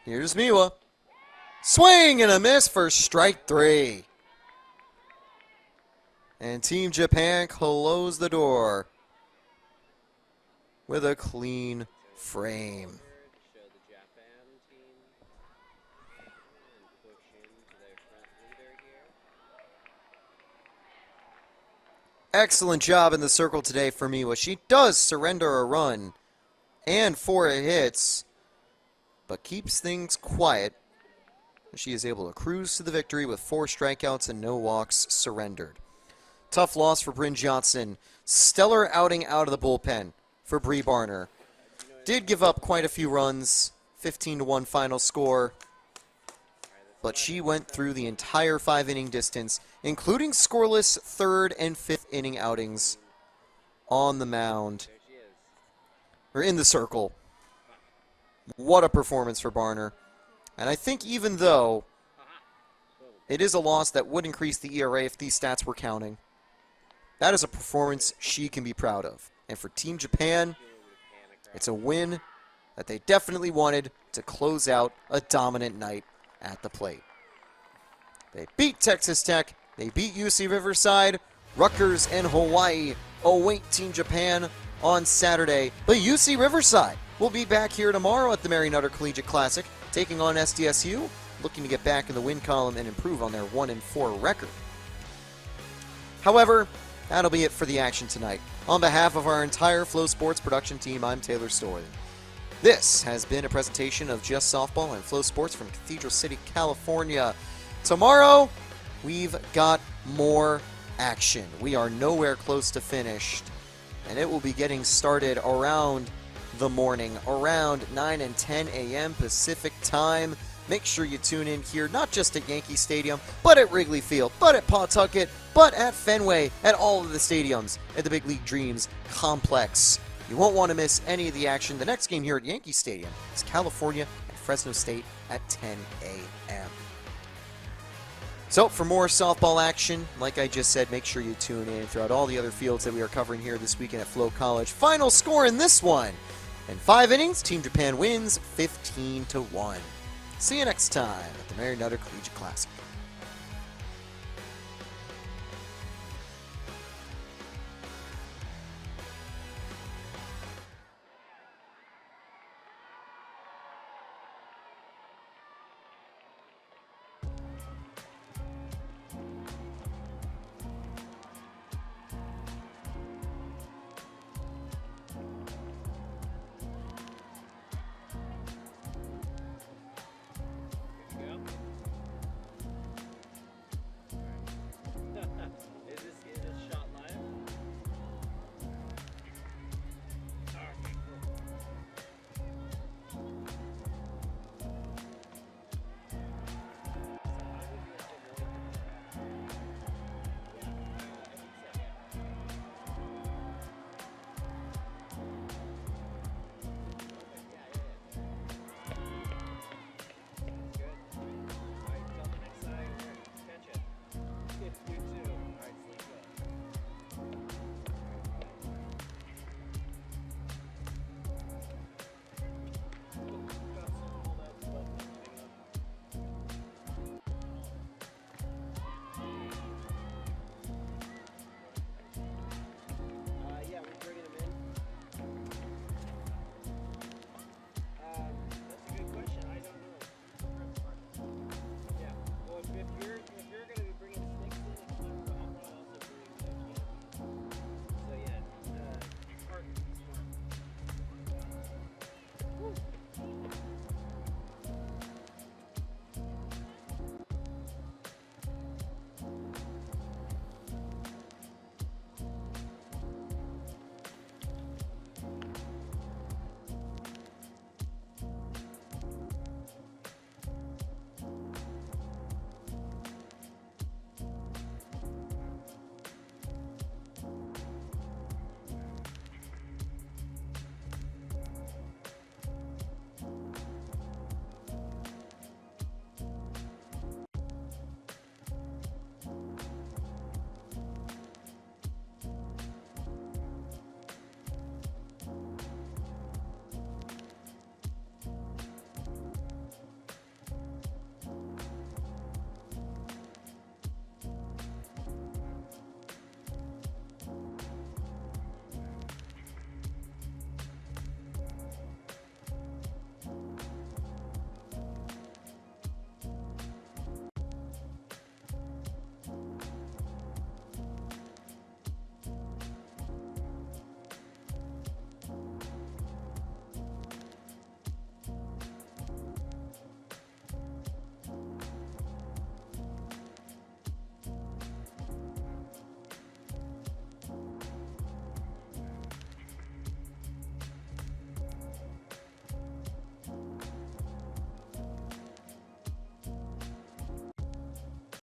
Here's Miwa. Swing and a miss for strike 3. And Team Japan closed the door with a clean frame. Show the Japan team and push into their front leader here. Excellent job in the circle today for Miwa. She does surrender a run and 4 hits, but keeps things quiet. She is able to cruise to the victory with 4 strikeouts and no walks surrendered. Tough loss for Bryn Johnson. Stellar outing out of the bullpen for Bree Barner. Did give up quite a few runs, 15-1 final score, but she went through the entire 5-inning distance, including scoreless 3rd and 5th inning outings on the mound, There she is. or in the circle. What a performance for Barner. And I think even though it is a loss that would increase the ERA if these stats were counting, that is a performance she can be proud of. And for Team Japan, it's a win that they definitely wanted to close out a dominant night at the plate. They beat Texas Tech, they beat UC Riverside, Rutgers and Hawaii await Team Japan on Saturday. But UC Riverside will be back here tomorrow at the Mary Nutter Collegiate Classic, taking on SDSU, looking to get back in the win column and improve on their 1-4 record. However, that'll be it for the action tonight. On behalf of our entire Flow Sports production team, I'm Taylor Storley. This has been a presentation of Just Softball and Flow Sports from Cathedral City, California. Tomorrow, we've got more action. We are nowhere close to finished, and it will be getting started around the morning, around 9 and 10 a.m. Pacific time. Make sure you tune in here, not just at Yankee Stadium, but at Wrigley Field, but at Pawtucket, but at Fenway, at all of the stadiums, at the Big League Dreams complex. You won't want to miss any of the action. The next game here at Yankee Stadium is California and Fresno State at 10 a.m. So for more softball action, like I just said, make sure you tune in throughout all the other fields that we are covering here this weekend at FloCollege. Final score in this one. In 5 innings, Team Japan wins 15-1. See you next time at the Mary Nutter Collegiate Classic.